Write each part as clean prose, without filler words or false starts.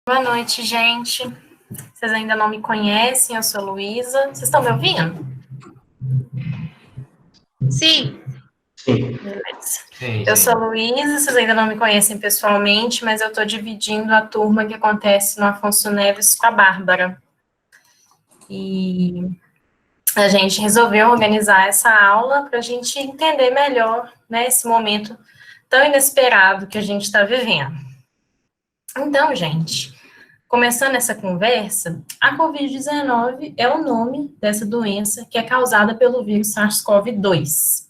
Boa noite, gente. Vocês ainda não me conhecem, eu sou Luísa. Vocês estão me ouvindo? Sim. Sim. Beleza. Sim, Eu sou sim. Luísa, vocês ainda não me conhecem pessoalmente, mas eu estou dividindo a turma que acontece no Afonso Neves com a Bárbara. E a gente resolveu organizar essa aula para a gente entender melhor, né, esse momento tão inesperado que a gente está vivendo. Então, gente, começando essa conversa, a Covid-19 é o nome dessa doença que é causada pelo vírus SARS-CoV-2.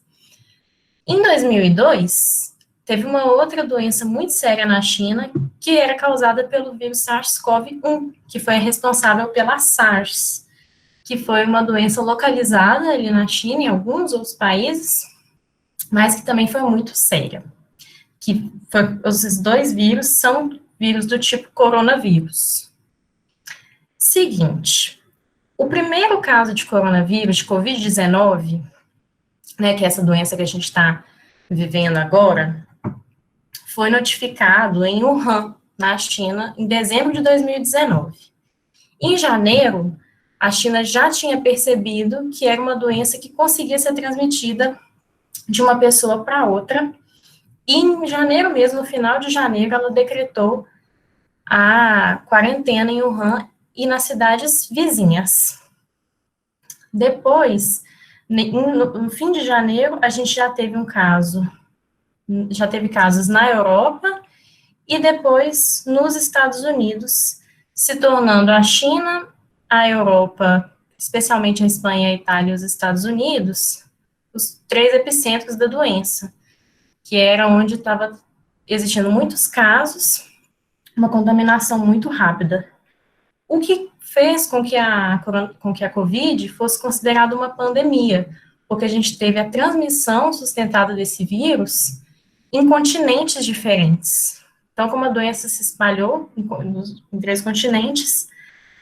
Em 2002, teve uma outra doença muito séria na China, que era causada pelo vírus SARS-CoV-1, que foi responsável pela SARS, que foi uma doença localizada ali na China e em alguns outros países, mas que também foi muito séria. Esses dois vírus são vírus do tipo coronavírus. Seguinte, o primeiro caso de coronavírus, de Covid-19, né, que é essa doença que a gente está vivendo agora, foi notificado em Wuhan, na China, em dezembro de 2019. Em janeiro, a China já tinha percebido que era uma doença que conseguia ser transmitida de uma pessoa para outra, e em janeiro mesmo, no final de janeiro, ela decretou a quarentena em Wuhan e nas cidades vizinhas. Depois, no fim de janeiro, a gente já teve já teve casos na Europa e depois nos Estados Unidos, se tornando a China, a Europa, especialmente a Espanha, a Itália e os Estados Unidos, os três epicentros da doença, que era onde estava existindo muitos casos, uma contaminação muito rápida. O que fez com que a Covid fosse considerada uma pandemia, porque a gente teve a transmissão sustentada desse vírus em continentes diferentes. Então, como a doença se espalhou em três continentes,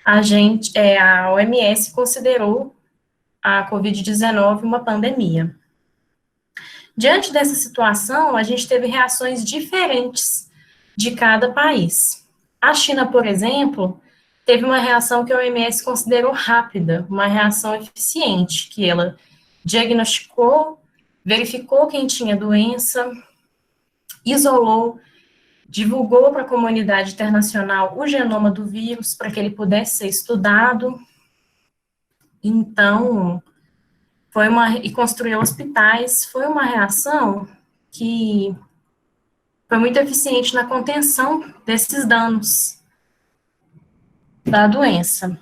a OMS considerou a Covid-19 uma pandemia. Diante dessa situação, a gente teve reações diferentes de cada país. A China, por exemplo, teve uma reação que a OMS considerou rápida, uma reação eficiente, que ela diagnosticou, verificou quem tinha doença, isolou, divulgou para a comunidade internacional o genoma do vírus para que ele pudesse ser estudado. Então, e construiu hospitais. Foi uma reação que foi muito eficiente na contenção desses danos da doença.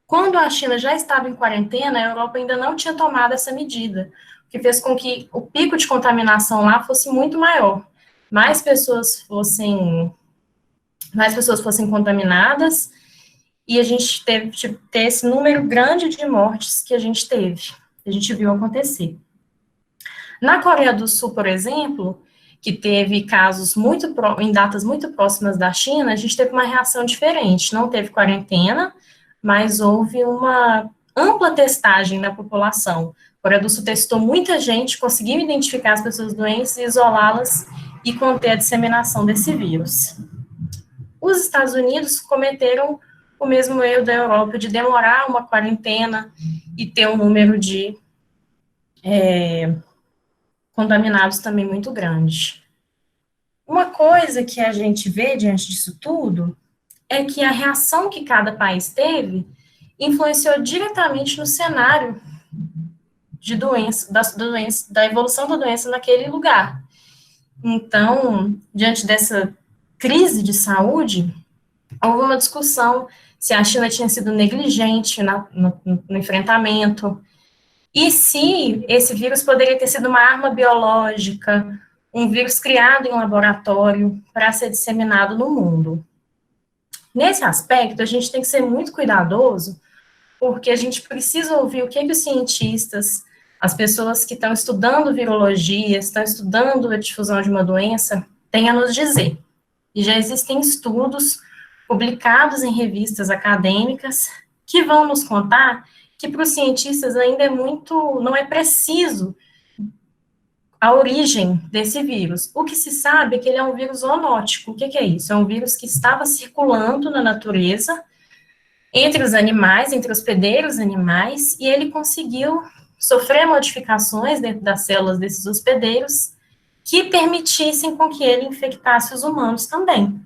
Quando a China já estava em quarentena, a Europa ainda não tinha tomado essa medida, o que fez com que o pico de contaminação lá fosse muito maior. Mais pessoas fossem contaminadas, e a gente teve ter esse número grande de mortes que a gente viu acontecer. Na Coreia do Sul, por exemplo, que teve casos em datas muito próximas da China, a gente teve uma reação diferente, não teve quarentena, mas houve uma ampla testagem na população. A Coreia do Sul testou muita gente, conseguiu identificar as pessoas doentes, isolá-las e conter a disseminação desse vírus. Os Estados Unidos cometeram o mesmo erro da Europa, de demorar uma quarentena e ter um número de contaminados também muito grande. Uma coisa que a gente vê diante disso tudo é que a reação que cada país teve influenciou diretamente no cenário de da evolução da doença naquele lugar. Então, diante dessa crise de saúde, houve uma discussão se a China tinha sido negligente no enfrentamento, e se esse vírus poderia ter sido uma arma biológica, um vírus criado em laboratório para ser disseminado no mundo. Nesse aspecto, a gente tem que ser muito cuidadoso, porque a gente precisa ouvir o que os cientistas, as pessoas que estão estudando virologia, estão estudando a difusão de uma doença, têm a nos dizer. E já existem estudos publicados em revistas acadêmicas que vão nos contar que para os cientistas ainda não é preciso a origem desse vírus. O que se sabe é que ele é um vírus zoonótico. O que é isso? É um vírus que estava circulando na natureza, entre os animais, entre hospedeiros animais, e ele conseguiu sofrer modificações dentro das células desses hospedeiros que permitissem com que ele infectasse os humanos também.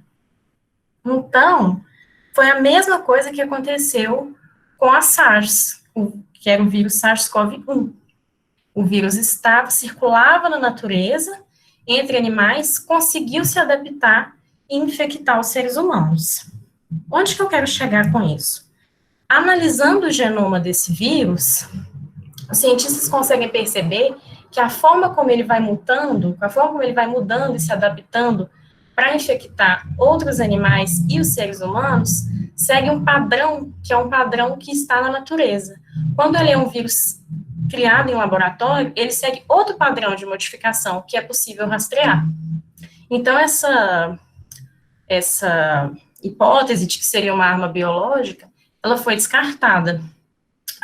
Então, foi a mesma coisa que aconteceu com a SARS, que era o vírus SARS-CoV-1. O vírus circulava na natureza, entre animais, conseguiu se adaptar e infectar os seres humanos. Onde que eu quero chegar com isso? Analisando o genoma desse vírus, os cientistas conseguem perceber que a forma como ele vai mutando, a forma como ele vai mudando e se adaptando para infectar outros animais e os seres humanos, segue um padrão, que é um padrão que está na natureza. Quando ele é um vírus criado em laboratório, ele segue outro padrão de modificação, que é possível rastrear. Então, essa hipótese de que seria uma arma biológica, ela foi descartada.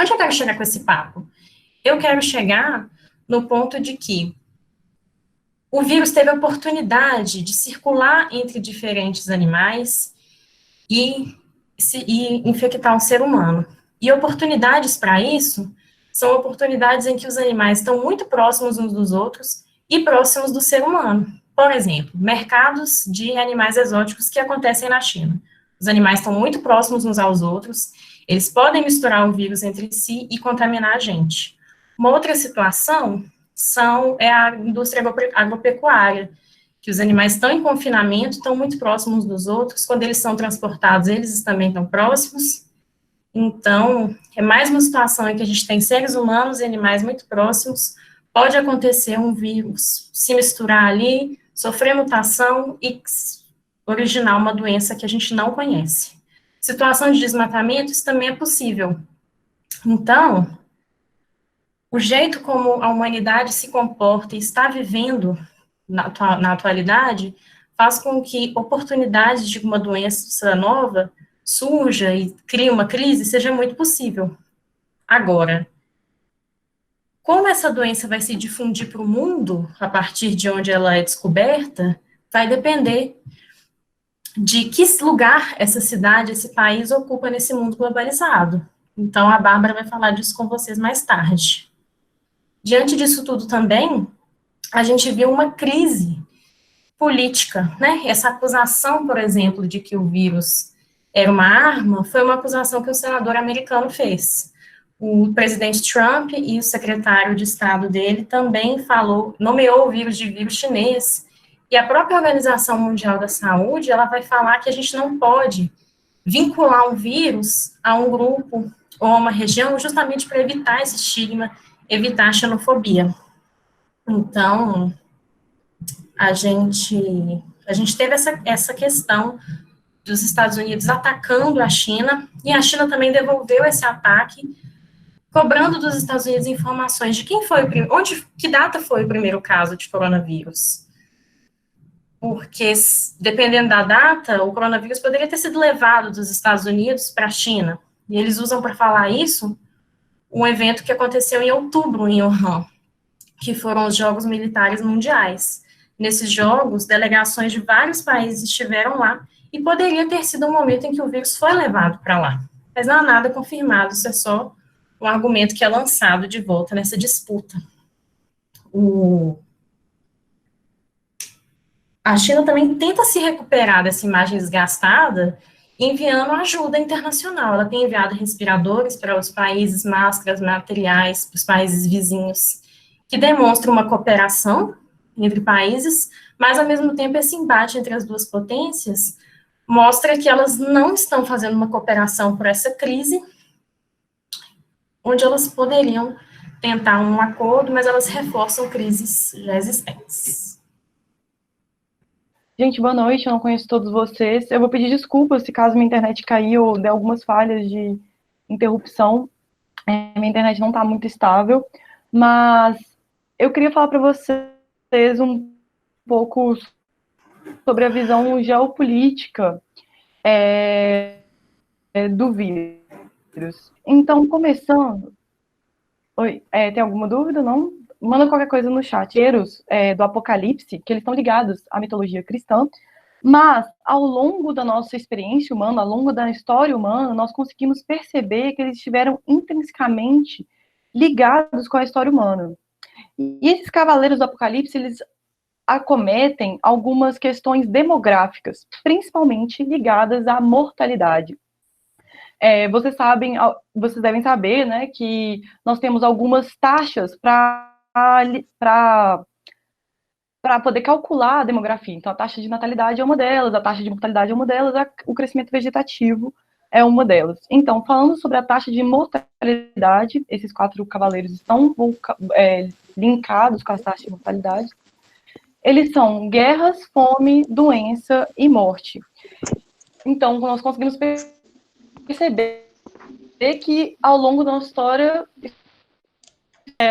Onde eu quero chegar com esse papo? Eu quero chegar no ponto de que o vírus teve a oportunidade de circular entre diferentes animais e infectar um ser humano. E oportunidades para isso são oportunidades em que os animais estão muito próximos uns dos outros e próximos do ser humano. Por exemplo, mercados de animais exóticos que acontecem na China. Os animais estão muito próximos uns aos outros, eles podem misturar o vírus entre si e contaminar a gente. Uma outra situação é a indústria agropecuária, que os animais estão em confinamento, estão muito próximos dos outros, quando eles são transportados, eles também estão próximos. Então, é mais uma situação em que a gente tem seres humanos e animais muito próximos, pode acontecer um vírus se misturar ali, sofrer mutação e originar uma doença que a gente não conhece. Situação de desmatamento, isso também é possível. Então, o jeito como a humanidade se comporta e está vivendo na atualidade faz com que oportunidades de uma doença nova surja e crie uma crise seja muito possível. Agora, como essa doença vai se difundir para o mundo, a partir de onde ela é descoberta, vai depender de que lugar essa cidade, esse país ocupa nesse mundo globalizado. Então, a Bárbara vai falar disso com vocês mais tarde. Diante disso tudo também, a gente viu uma crise política, né? Essa acusação, por exemplo, de que o vírus era uma arma, foi uma acusação que o senador americano fez. O presidente Trump e o secretário de Estado dele também nomeou o vírus de vírus chinês, e a própria Organização Mundial da Saúde, ela vai falar que a gente não pode vincular um vírus a um grupo ou a uma região justamente para evitar esse estigma, evitar a xenofobia. Então, a gente teve essa questão dos Estados Unidos atacando a China, e a China também devolveu esse ataque, cobrando dos Estados Unidos informações de que data foi o primeiro caso de coronavírus. Porque, dependendo da data, o coronavírus poderia ter sido levado dos Estados Unidos para a China. E eles usam para falar isso um evento que aconteceu em outubro, em Wuhan, que foram os Jogos Militares Mundiais. Nesses jogos, delegações de vários países estiveram lá, e poderia ter sido um momento em que o vírus foi levado para lá. Mas não há nada confirmado, isso é só um argumento que é lançado de volta nessa disputa. A China também tenta se recuperar dessa imagem desgastada, enviando ajuda internacional. Ela tem enviado respiradores para os países, máscaras, materiais, para os países vizinhos, que demonstram uma cooperação entre países, mas, ao mesmo tempo, esse embate entre as duas potências mostra que elas não estão fazendo uma cooperação por essa crise, onde elas poderiam tentar um acordo, mas elas reforçam crises já existentes. Gente, boa noite, eu não conheço todos vocês. Eu vou pedir desculpas se caso minha internet caiu ou der algumas falhas de interrupção. Minha internet não está muito estável, mas eu queria falar para vocês um pouco sobre a visão geopolítica do vírus. Então, começando... Oi, tem alguma dúvida, não? manda qualquer coisa no chat. Do Apocalipse, que eles estão ligados à mitologia cristã, mas ao longo da nossa experiência humana, ao longo da história humana, nós conseguimos perceber que eles estiveram intrinsecamente ligados com a história humana. E esses cavaleiros do Apocalipse, eles acometem algumas questões demográficas, principalmente ligadas à mortalidade. Vocês devem saber, né, que nós temos algumas taxas para poder calcular a demografia. Então, a taxa de natalidade é uma delas, a taxa de mortalidade é uma delas, o crescimento vegetativo é uma delas. Então, falando sobre a taxa de mortalidade, esses 4 cavaleiros estão linkados com as taxas de mortalidade. Eles são guerras, fome, doença e morte. Então, nós conseguimos perceber que, ao longo da nossa história,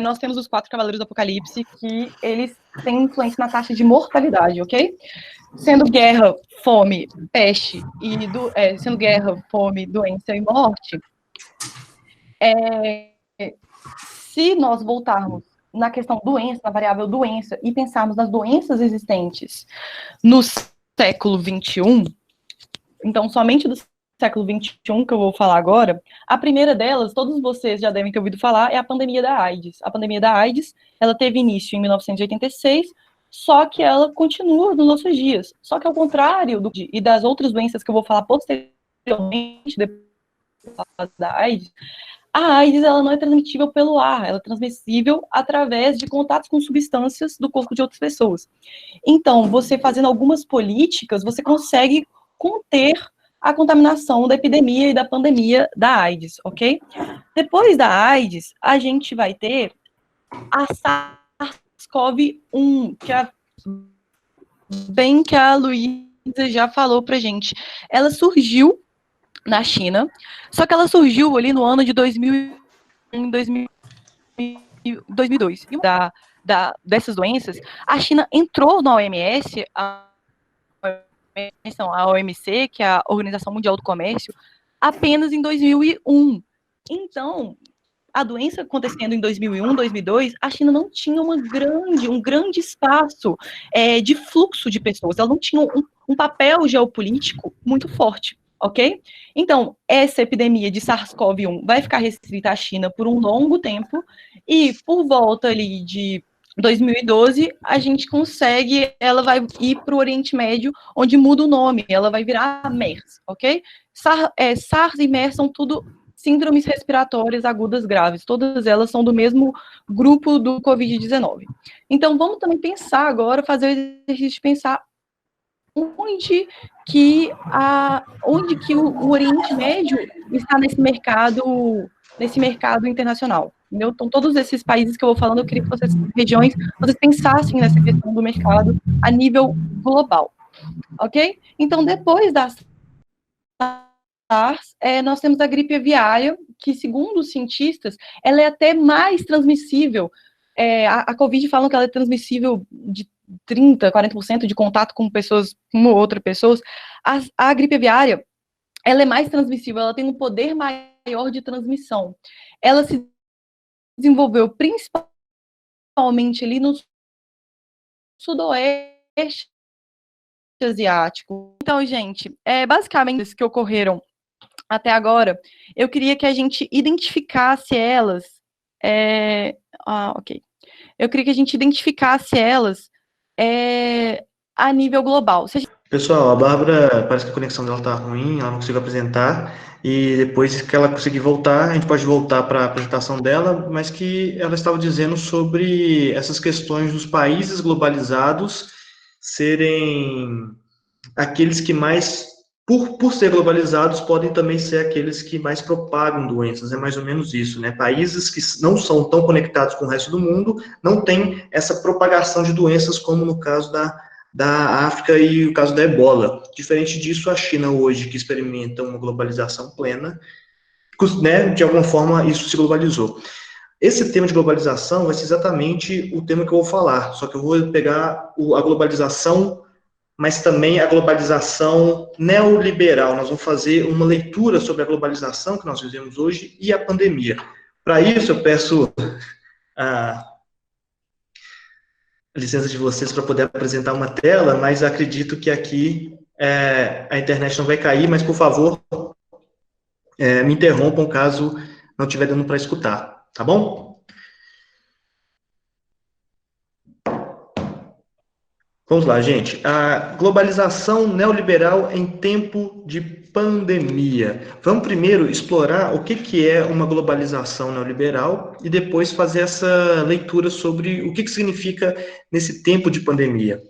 nós temos os 4 cavaleiros do Apocalipse, que eles têm influência na taxa de mortalidade, ok? Sendo guerra, fome, peste, sendo guerra, fome, doença e morte, se nós voltarmos na questão doença, na variável doença, e pensarmos nas doenças existentes no século XXI, então somente do século XXI que eu vou falar agora, a primeira delas, todos vocês já devem ter ouvido falar, é a pandemia da AIDS. A pandemia da AIDS, ela teve início em 1986, só que ela continua nos nossos dias. Só que ao contrário e das outras doenças que eu vou falar posteriormente, depois da AIDS, a AIDS ela não é transmitível pelo ar, ela é transmissível através de contatos com substâncias do corpo de outras pessoas. Então, você fazendo algumas políticas, você consegue conter a contaminação da epidemia e da pandemia da AIDS, ok? Depois da AIDS, a gente vai ter a SARS-CoV-1, que a Luísa já falou pra gente. Ela surgiu na China, só que ela surgiu ali no ano de 2001, 2002. E dessas doenças, a China entrou na OMS, a OMC, que é a Organização Mundial do Comércio, apenas em 2001. Então, a doença acontecendo em 2001, 2002, a China não tinha um grande espaço de fluxo de pessoas, ela não tinha um papel geopolítico muito forte, ok? Então, essa epidemia de SARS-CoV-1 vai ficar restrita à China por um longo tempo, e por volta ali de 2012, a gente consegue, ela vai ir para o Oriente Médio, onde muda o nome, ela vai virar MERS, ok? SARS e MERS são tudo síndromes respiratórias agudas graves, todas elas são do mesmo grupo do Covid-19. Então, vamos também pensar agora, fazer o exercício de pensar onde que o Oriente Médio está nesse mercado internacional. Entendeu? Então, todos esses países que eu vou falando, eu queria que vocês pensassem nessa questão do mercado a nível global, ok? Então, depois da SARS, nós temos a gripe aviária, que, segundo os cientistas, ela é até mais transmissível. A Covid falam que ela é transmissível de 30%, 40% de contato com uma ou outra pessoas. A gripe aviária, ela é mais transmissível, ela tem um poder maior de transmissão. Ela se desenvolveu principalmente ali no sudoeste asiático. Então, gente, basicamente isso que ocorreram até agora, eu queria que a gente identificasse elas. Ok. Eu queria que a gente identificasse elas a nível global. Pessoal, a Bárbara, parece que a conexão dela está ruim, ela não conseguiu apresentar, e depois que ela conseguir voltar, a gente pode voltar para a apresentação dela, mas que ela estava dizendo sobre essas questões dos países globalizados serem aqueles que mais, por ser globalizados, podem também ser aqueles que mais propagam doenças, é mais ou menos isso, né? Países que não são tão conectados com o resto do mundo, não têm essa propagação de doenças, como no caso da África e o caso da Ebola. Diferente disso, a China hoje, que experimenta uma globalização plena, né, de alguma forma isso se globalizou. Esse tema de globalização vai ser exatamente o tema que eu vou falar, só que eu vou pegar a globalização, mas também a globalização neoliberal. Nós vamos fazer uma leitura sobre a globalização que nós vivemos hoje e a pandemia. Para isso, eu peço licença de vocês para poder apresentar uma tela, mas acredito que aqui a internet não vai cair, mas, por favor, me interrompam caso não estiver dando para escutar, tá bom? Vamos lá, gente. A globalização neoliberal em tempo de pandemia. Vamos primeiro explorar o que é uma globalização neoliberal e depois fazer essa leitura sobre o que significa nesse tempo de pandemia.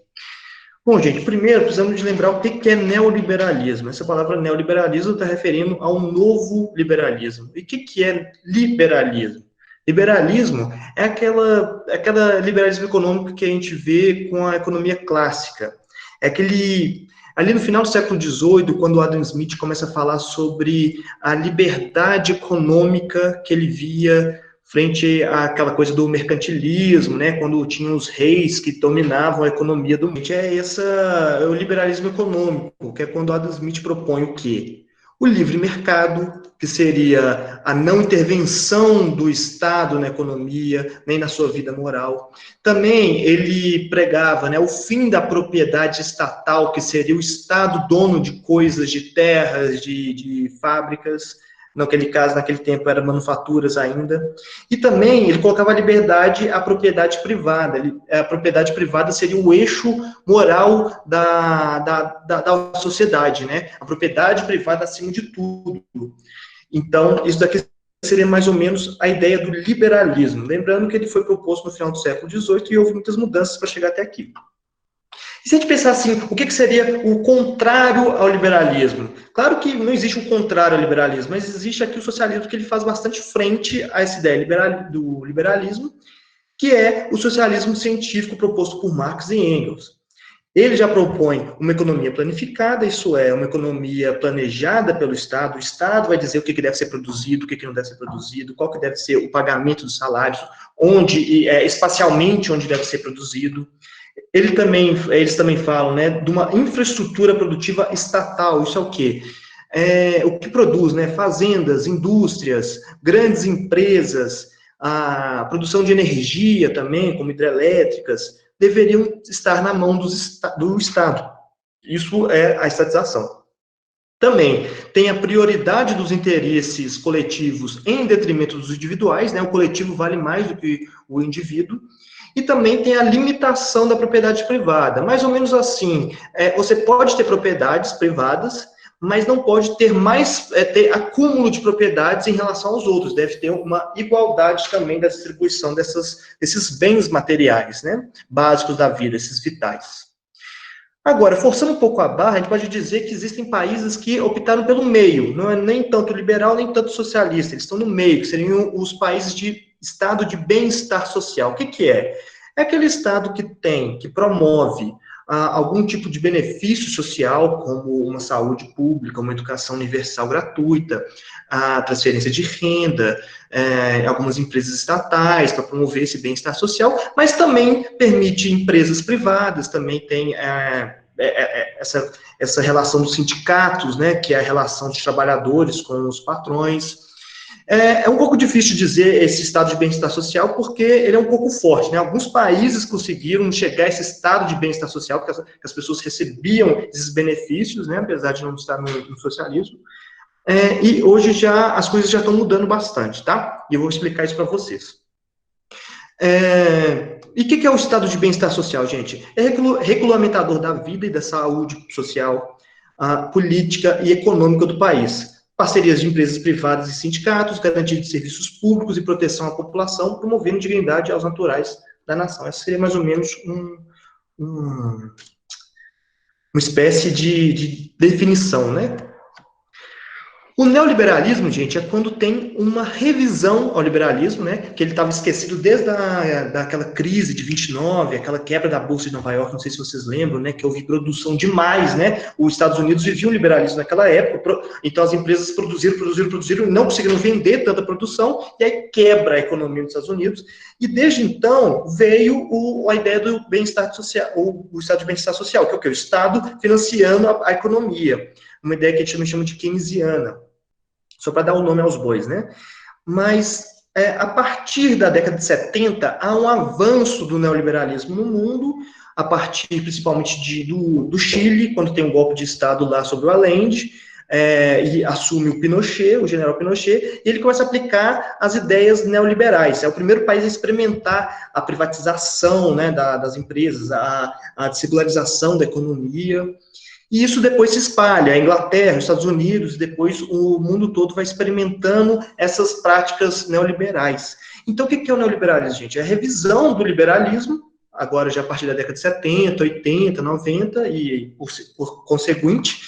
Bom, gente, primeiro precisamos de lembrar o que é neoliberalismo. Essa palavra neoliberalismo está referindo a um novo liberalismo. E o que é liberalismo? Liberalismo é aquela liberalismo econômico que a gente vê com a economia clássica. É aquele... Ali no final do século XVIII, quando Adam Smith começa a falar sobre a liberdade econômica que ele via frente àquela coisa do mercantilismo, né, quando tinham os reis que dominavam a economia do mundo. É o liberalismo econômico, que é quando Adam Smith propõe o quê? O livre mercado, que seria a não intervenção do Estado na economia, nem na sua vida moral. Também ele pregava, né, o fim da propriedade estatal, que seria o Estado dono de coisas, de terras, de fábricas. Naquele caso, naquele tempo, eram manufaturas ainda. E também ele colocava a liberdade à propriedade privada. A propriedade privada seria o eixo moral da sociedade, né? A propriedade privada acima de tudo. Então, isso daqui seria mais ou menos a ideia do liberalismo. Lembrando que ele foi proposto no final do século XVIII e houve muitas mudanças para chegar até aqui. E se a gente pensar assim, o que seria o contrário ao liberalismo? Claro que não existe um contrário ao liberalismo, mas existe aqui o socialismo que ele faz bastante frente a essa ideia do liberalismo, que é o socialismo científico proposto por Marx e Engels. Ele já propõe uma economia planificada, isso é, uma economia planejada pelo Estado. O Estado vai dizer o que deve ser produzido, o que não deve ser produzido, qual que deve ser o pagamento dos salários, espacialmente onde deve ser produzido. Eles também falam, né, de uma infraestrutura produtiva estatal. Isso é o quê? O que produz, né, fazendas, indústrias, grandes empresas, a produção de energia também, como hidrelétricas, deveriam estar na mão do Estado. Isso é a estatização. Também tem a prioridade dos interesses coletivos em detrimento dos individuais, né? O coletivo vale mais do que o indivíduo. E também tem a limitação da propriedade privada. Mais ou menos assim, você pode ter propriedades privadas, mas não pode ter ter acúmulo de propriedades em relação aos outros. Deve ter uma igualdade também da distribuição desses bens materiais, né, básicos da vida, esses vitais. Agora, forçando um pouco a barra, a gente pode dizer que existem países que optaram pelo meio, não é nem tanto liberal, nem tanto socialista, eles estão no meio, que seriam os países de estado de bem-estar social. O que é? É aquele estado que promove algum tipo de benefício social, como uma saúde pública, uma educação universal gratuita, a transferência de renda, algumas empresas estatais para promover esse bem-estar social, mas também permite empresas privadas, também tem essa relação dos sindicatos, né, que é a relação dos trabalhadores com os patrões. É um pouco difícil dizer esse estado de bem-estar social, porque ele é um pouco forte, né? Alguns países conseguiram chegar a esse estado de bem-estar social, que as pessoas recebiam esses benefícios, né? Apesar de não estar no socialismo. E hoje as coisas já estão mudando bastante, tá? E eu vou explicar isso para vocês. E o que é o estado de bem-estar social, gente? É regulamentador da vida e da saúde social, política e econômica do país. Parcerias de empresas privadas e sindicatos, garantia de serviços públicos e proteção à população, promovendo dignidade aos naturais da nação. Essa seria mais ou menos uma espécie de definição, né? O neoliberalismo, gente, é quando tem uma revisão ao liberalismo, né, que ele estava esquecido desde daquela crise de 29, aquela quebra da Bolsa de Nova York, não sei se vocês lembram, né, que houve produção demais, né, os Estados Unidos viviam o liberalismo naquela época, então as empresas produziram, não conseguiram vender tanta produção, e aí quebra a economia dos Estados Unidos, e desde então veio a ideia do bem-estar social, ou o estado de bem-estar social, que é o quê? O Estado financiando a economia, uma ideia que a gente chama de keynesiana, só para dar o nome aos bois, né? Mas a partir da década de 70, há um avanço do neoliberalismo no mundo, a partir principalmente do Chile, quando tem um golpe de Estado lá sobre o Allende, e assume o Pinochet, o general Pinochet, e ele começa a aplicar as ideias neoliberais. É o primeiro país a experimentar a privatização, né, das empresas, a desregularização da economia, e isso depois se espalha. A Inglaterra, os Estados Unidos, depois o mundo todo vai experimentando essas práticas neoliberais. Então, o que é o neoliberalismo, gente? É a revisão do liberalismo, agora já a partir da década de 70, 80, 90, e por conseguinte,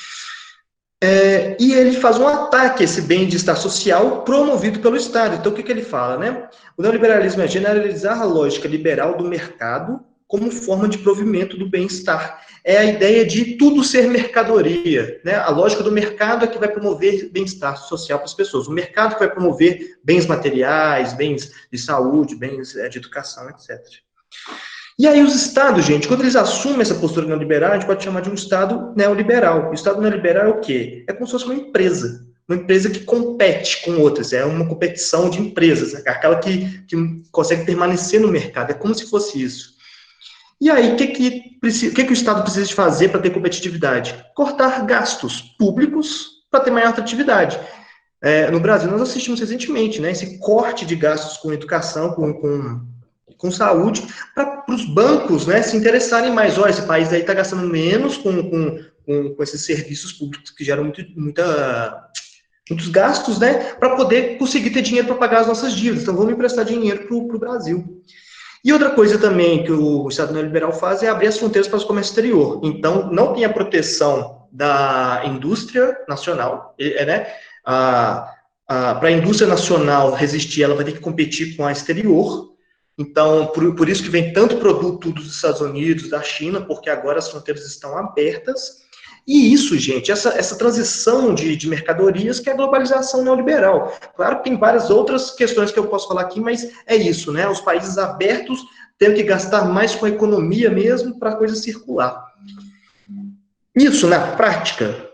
e ele faz um ataque a esse bem-estar social promovido pelo Estado. Então, o que ele fala, né? O neoliberalismo é generalizar a lógica liberal do mercado como forma de provimento do bem-estar. É a ideia de tudo ser mercadoria, né? A lógica do mercado é que vai promover bem-estar social para as pessoas. O mercado que vai promover bens materiais, bens de saúde, bens de educação, etc. E aí os estados, gente, quando eles assumem essa postura neoliberal, a gente pode chamar de um estado neoliberal. O estado neoliberal é o quê? É como se fosse uma empresa que compete com outras, é uma competição de empresas, né? Aquela que consegue permanecer no mercado, é como se fosse isso. E aí, o que o Estado precisa de fazer para ter competitividade? Cortar gastos públicos para ter maior atratividade. No Brasil, nós assistimos recentemente, né, esse corte de gastos com educação, com saúde, para os bancos, né, se interessarem mais. Olha, esse país aí está gastando menos com esses serviços públicos que geram muitos gastos, né, para poder conseguir ter dinheiro para pagar as nossas dívidas. Então, vamos emprestar dinheiro para o Brasil. E outra coisa também que o Estado neoliberal faz é abrir as fronteiras para o comércio exterior. Então, não tem a proteção da indústria nacional, né? Para a indústria nacional resistir, ela vai ter que competir com a exterior. Então, por isso que vem tanto produto dos Estados Unidos, da China, porque agora as fronteiras estão abertas. E isso, gente, essa transição de mercadorias que é a globalização neoliberal. Claro que tem várias outras questões que eu posso falar aqui, mas é isso, né? Os países abertos tendo que gastar mais com a economia mesmo para a coisa circular. Isso, na prática,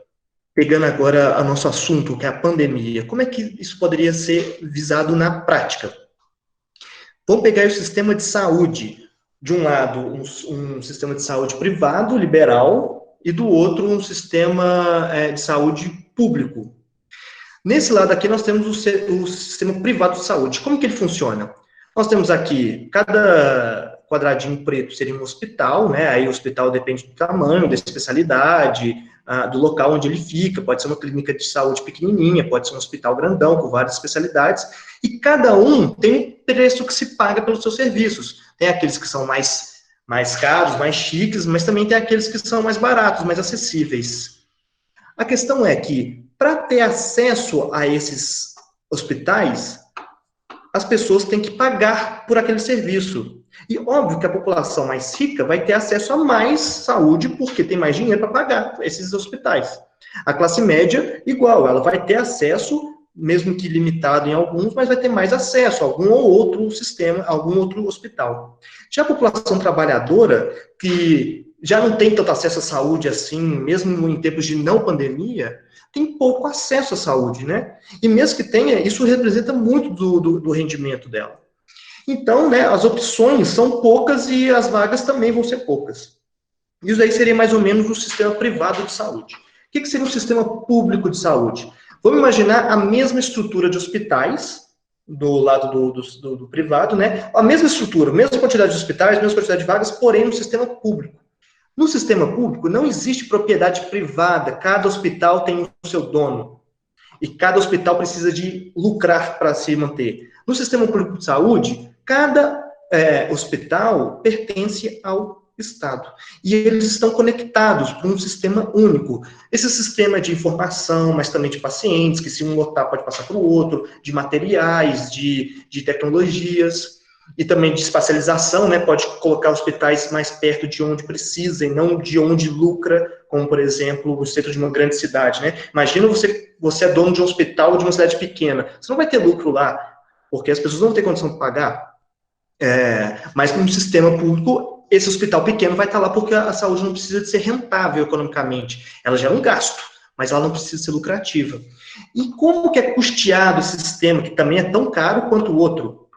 pegando agora o nosso assunto, que é a pandemia, como é que isso poderia ser visado na prática? Vamos pegar o sistema de saúde. De um lado, um sistema de saúde privado, liberal, e do outro, um sistema de saúde público. Nesse lado aqui, nós temos o sistema privado de saúde. Como que ele funciona? Nós temos aqui, cada quadradinho preto seria um hospital, né? Aí o hospital depende do tamanho, da especialidade, do local onde ele fica. Pode ser uma clínica de saúde pequenininha, pode ser um hospital grandão, com várias especialidades. E cada um tem um preço que se paga pelos seus serviços. Tem aqueles que são mais caros, mais chiques, mas também tem aqueles que são mais baratos, mais acessíveis. A questão é que, para ter acesso a esses hospitais, as pessoas têm que pagar por aquele serviço. E óbvio que a população mais rica vai ter acesso a mais saúde, porque tem mais dinheiro para pagar esses hospitais. A classe média, igual, ela vai ter acesso, mesmo que limitado em alguns, mas vai ter mais acesso a algum ou outro sistema, algum outro hospital. Já a população trabalhadora, que já não tem tanto acesso à saúde assim, mesmo em tempos de não pandemia, tem pouco acesso à saúde, né? E mesmo que tenha, isso representa muito do rendimento dela. Então, né, as opções são poucas e as vagas também vão ser poucas. Isso aí seria mais ou menos um sistema privado de saúde. O que seria um sistema público de saúde? Vamos imaginar a mesma estrutura de hospitais, do lado do privado, né? A mesma estrutura, mesma quantidade de hospitais, mesma quantidade de vagas, porém no sistema público. No sistema público não existe propriedade privada, cada hospital tem o seu dono. E cada hospital precisa de lucrar para se manter. No sistema público de saúde, cada hospital pertence ao Estado. E eles estão conectados por um sistema único. Esse sistema de informação, mas também de pacientes, que se um lotar pode passar para o outro, de materiais, de tecnologias, e também de espacialização, né? Pode colocar hospitais mais perto de onde precisa e não de onde lucra, como, por exemplo, o centro de uma grande cidade, né? Imagina você é dono de um hospital de uma cidade pequena. Você não vai ter lucro lá, porque as pessoas não vão ter condição de pagar. Mas no sistema público, esse hospital pequeno vai estar lá porque a saúde não precisa de ser rentável economicamente. Ela gera um gasto, mas ela não precisa ser lucrativa. E como que é custeado esse sistema, que também é tão caro quanto o outro?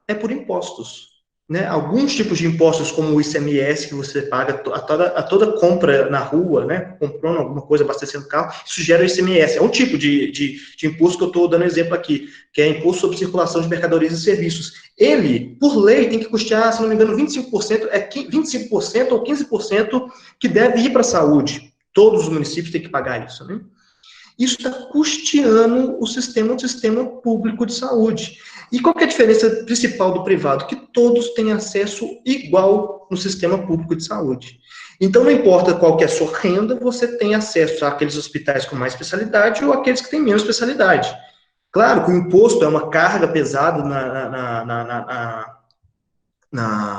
É por impostos. Né? Alguns tipos de impostos, como o ICMS, que você paga a toda compra na rua, né? Comprando alguma coisa, abastecendo o carro, isso gera o ICMS. É um tipo de imposto que eu estou dando exemplo aqui, que é imposto sobre circulação de mercadorias e serviços. Ele, por lei, tem que custear, se não me engano, 25%, 25% ou 15% que deve ir para a saúde. Todos os municípios têm que pagar isso, né? Isso está custeando o sistema público de saúde. E qual que é a diferença principal do privado? Que todos têm acesso igual no sistema público de saúde. Então, não importa qual que é a sua renda, você tem acesso àqueles hospitais com mais especialidade ou àqueles que têm menos especialidade. Claro que o imposto é uma carga pesada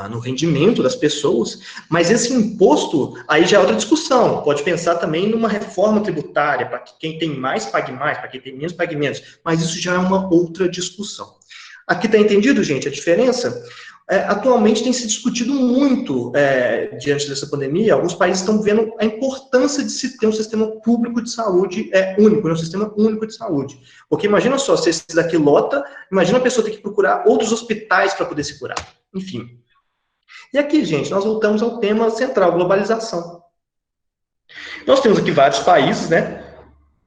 no rendimento das pessoas, mas esse imposto, aí já é outra discussão. Pode pensar também numa reforma tributária, para que quem tem mais pague mais, para quem tem menos pague menos, mas isso já é uma outra discussão. Aqui está entendido, gente, a diferença? Atualmente tem se discutido muito, diante dessa pandemia, alguns países estão vendo a importância de se ter um sistema público de saúde único, um sistema único de saúde. Porque imagina só, se esse daqui lota, imagina a pessoa ter que procurar outros hospitais para poder se curar. Enfim. E aqui, gente, nós voltamos ao tema central, globalização. Nós temos aqui vários países, né?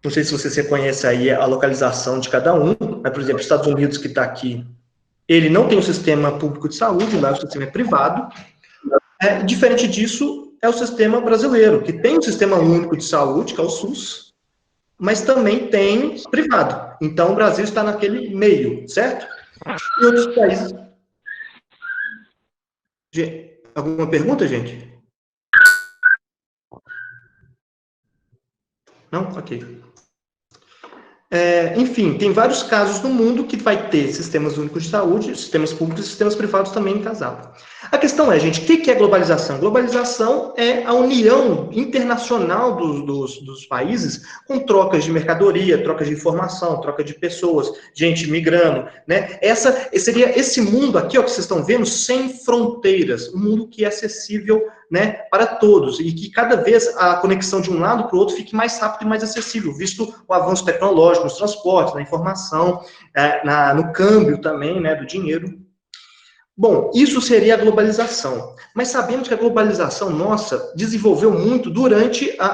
Não sei se você conhece aí a localização de cada um, mas, por exemplo, os Estados Unidos, que está aqui, ele não tem um sistema público de saúde, lá o sistema é privado. Diferente disso, é o sistema brasileiro, que tem um sistema único de saúde, que é o SUS, mas também tem privado. Então, o Brasil está naquele meio, certo? E outros países... Alguma pergunta, gente? Não? Ok. Enfim, tem vários casos no mundo que vai ter sistemas únicos de saúde, sistemas públicos e sistemas privados também em casal. A questão é, gente, o que é globalização? Globalização é a união internacional dos países com trocas de mercadoria, trocas de informação, troca de pessoas, gente migrando, né? Seria esse mundo aqui, ó, que vocês estão vendo, sem fronteiras, um mundo que é acessível, né, para todos, e que cada vez a conexão de um lado para o outro fique mais rápido e mais acessível, visto o avanço tecnológico nos transportes, na informação, no câmbio também, né, do dinheiro. Bom, isso seria a globalização. Mas sabemos que a globalização nossa desenvolveu muito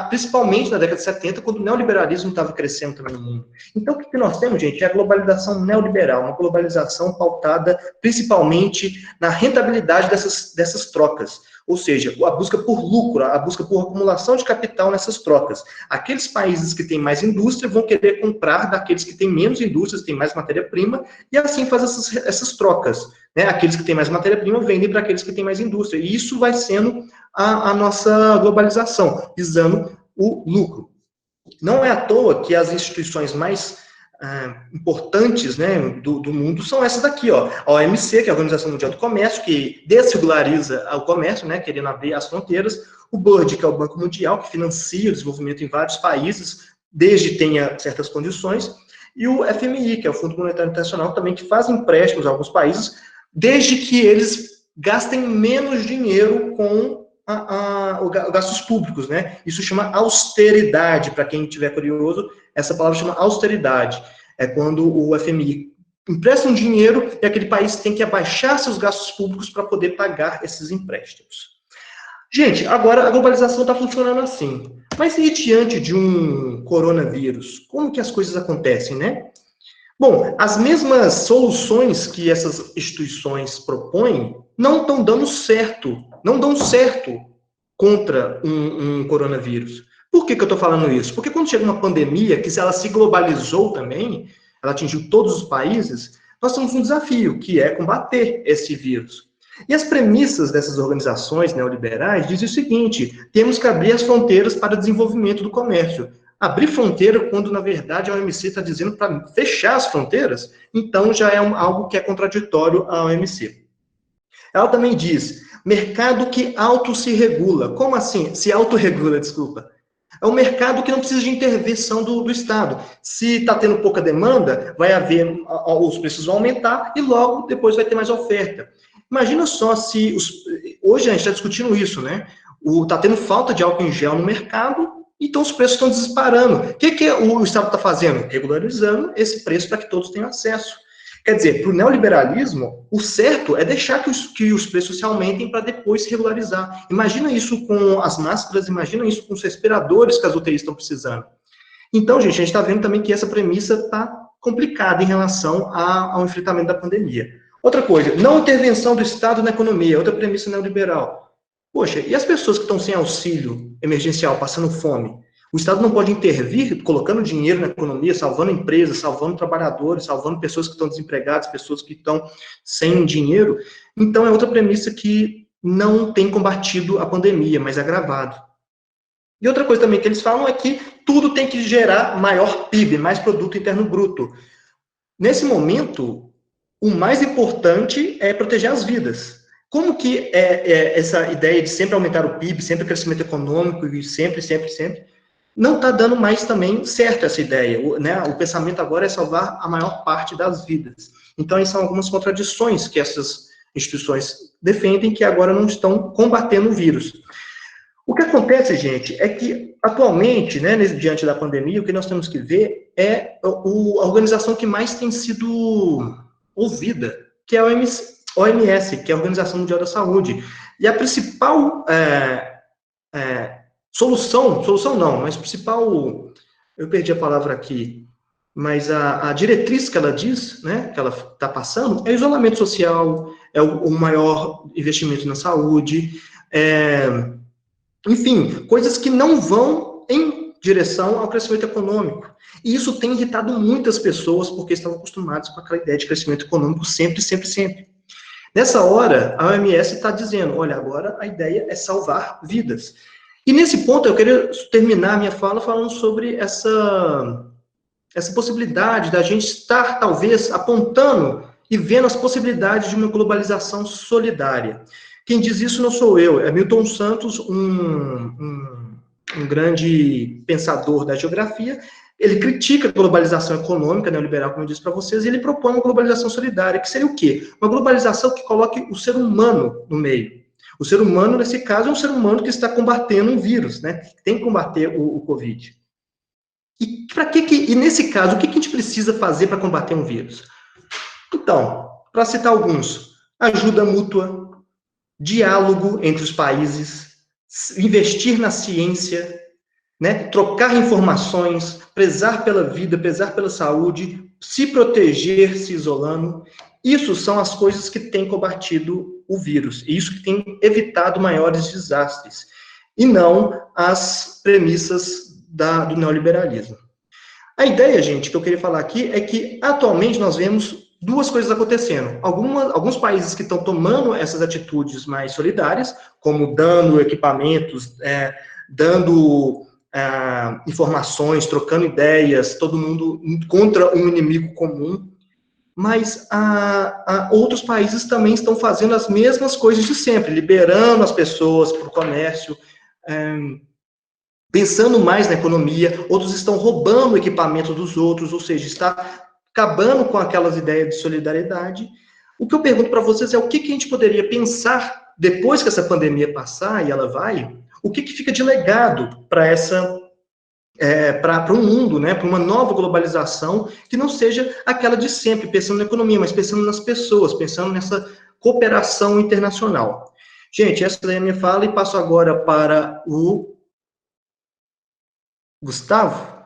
principalmente na década de 70, quando o neoliberalismo estava crescendo também no mundo. Então, o que nós temos, gente, é a globalização neoliberal, uma globalização pautada principalmente na rentabilidade dessas trocas. Ou seja, a busca por lucro, a busca por acumulação de capital nessas trocas. Aqueles países que têm mais indústria vão querer comprar daqueles que têm menos indústrias, têm mais matéria-prima, e assim faz essas trocas. Né? Aqueles que têm mais matéria-prima vendem para aqueles que têm mais indústria. E isso vai sendo a nossa globalização, visando o lucro. Não é à toa que as instituições mais importantes, né, do mundo são essas daqui, ó. A OMC, que é a Organização Mundial do Comércio, que desregulariza o comércio, né, querendo abrir as fronteiras. O BUD, que é o Banco Mundial, que financia o desenvolvimento em vários países, desde que tenha certas condições. E o FMI, que é o Fundo Monetário Internacional, também, que faz empréstimos a alguns países, desde que eles gastem menos dinheiro com gastos públicos, né? Isso chama austeridade, para quem estiver curioso, essa palavra chama austeridade. É quando o FMI empresta um dinheiro e aquele país tem que abaixar seus gastos públicos para poder pagar esses empréstimos. Gente, agora a globalização está funcionando assim. Mas e diante de um coronavírus? Como que as coisas acontecem, né? Bom, as mesmas soluções que essas instituições propõem não estão dando certo, não dão certo contra um coronavírus. Por que eu estou falando isso? Porque quando chega uma pandemia, que se ela se globalizou também, ela atingiu todos os países, nós temos um desafio, que é combater esse vírus. E as premissas dessas organizações neoliberais dizem o seguinte: temos que abrir as fronteiras para o desenvolvimento do comércio. Abrir fronteira quando, na verdade, a OMC está dizendo para fechar as fronteiras, então já é algo que é contraditório à OMC. Ela também diz, mercado que auto se regula. Como assim? Se autorregula, desculpa. É um mercado que não precisa de intervenção do Estado. Se está tendo pouca demanda, vai haver, os preços vão aumentar e logo depois vai ter mais oferta. Imagina só se, hoje a gente está discutindo isso, né? Está tendo falta de álcool em gel no mercado, então os preços estão disparando. O que o Estado está fazendo? Regularizando esse preço para que todos tenham acesso. Quer dizer, para o neoliberalismo, o certo é deixar que os preços se aumentem para depois se regularizar. Imagina isso com as máscaras, imagina isso com os respiradores que as UTIs estão precisando. Então, gente, a gente está vendo também que essa premissa está complicada em relação ao enfrentamento da pandemia. Outra coisa, não intervenção do Estado na economia, outra premissa neoliberal. Poxa, e as pessoas que estão sem auxílio emergencial, passando fome? O Estado não pode intervir colocando dinheiro na economia, salvando empresas, salvando trabalhadores, salvando pessoas que estão desempregadas, pessoas que estão sem dinheiro. Então, é outra premissa que não tem combatido a pandemia, mas agravado. E outra coisa também que eles falam é que tudo tem que gerar maior PIB, mais produto interno bruto. Nesse momento, o mais importante é proteger as vidas. Como que essa ideia de sempre aumentar o PIB, sempre o crescimento econômico, e sempre, não está dando mais também certo essa ideia, né? O pensamento agora é salvar a maior parte das vidas. Então, são algumas contradições que essas instituições defendem, que agora não estão combatendo o vírus. O que acontece, gente, é que, atualmente, né, diante da pandemia, o que nós temos que ver é a organização que mais tem sido ouvida, que é a OMS, que é a Organização Mundial da Saúde. E a principal solução não, mas principal, eu perdi a palavra aqui, mas a diretriz que ela diz, né, que ela está passando, é isolamento social, é o maior investimento na saúde, enfim, coisas que não vão em direção ao crescimento econômico. E isso tem irritado muitas pessoas, porque estão acostumadas com aquela ideia de crescimento econômico sempre. Nessa hora, a OMS está dizendo, olha, agora a ideia é salvar vidas. E nesse ponto, eu queria terminar a minha fala falando sobre essa possibilidade da gente estar, talvez, apontando e vendo as possibilidades de uma globalização solidária. Quem diz isso não sou eu, é Milton Santos, um grande pensador da geografia. Ele critica a globalização econômica neoliberal, como eu disse para vocês, e ele propõe uma globalização solidária, que seria o quê? Uma globalização que coloque o ser humano no meio. O ser humano, nesse caso, é um ser humano que está combatendo um vírus, né? Que tem que combater o Covid. E nesse caso, o que a gente precisa fazer para combater um vírus? Então, para citar alguns, ajuda mútua, diálogo entre os países, investir na ciência, né? Trocar informações, prezar pela vida, prezar pela saúde, se proteger se isolando. Isso são as coisas que têm combatido o vírus, e isso que tem evitado maiores desastres, e não as premissas do neoliberalismo. A ideia, gente, que eu queria falar aqui é que, atualmente, nós vemos duas coisas acontecendo. Alguns países que estão tomando essas atitudes mais solidárias, como dando equipamentos, dando informações, trocando ideias, todo mundo contra um inimigo comum, mas outros países também estão fazendo as mesmas coisas de sempre, liberando as pessoas para o comércio, pensando mais na economia, outros estão roubando o equipamento dos outros, ou seja, está acabando com aquelas ideias de solidariedade. O que eu pergunto para vocês é o que a gente poderia pensar depois que essa pandemia passar, e ela vai, o que fica de legado para um mundo, né, para uma nova globalização que não seja aquela de sempre, pensando na economia, mas pensando nas pessoas, pensando nessa cooperação internacional. Gente, essa é a minha fala e passo agora para o Gustavo?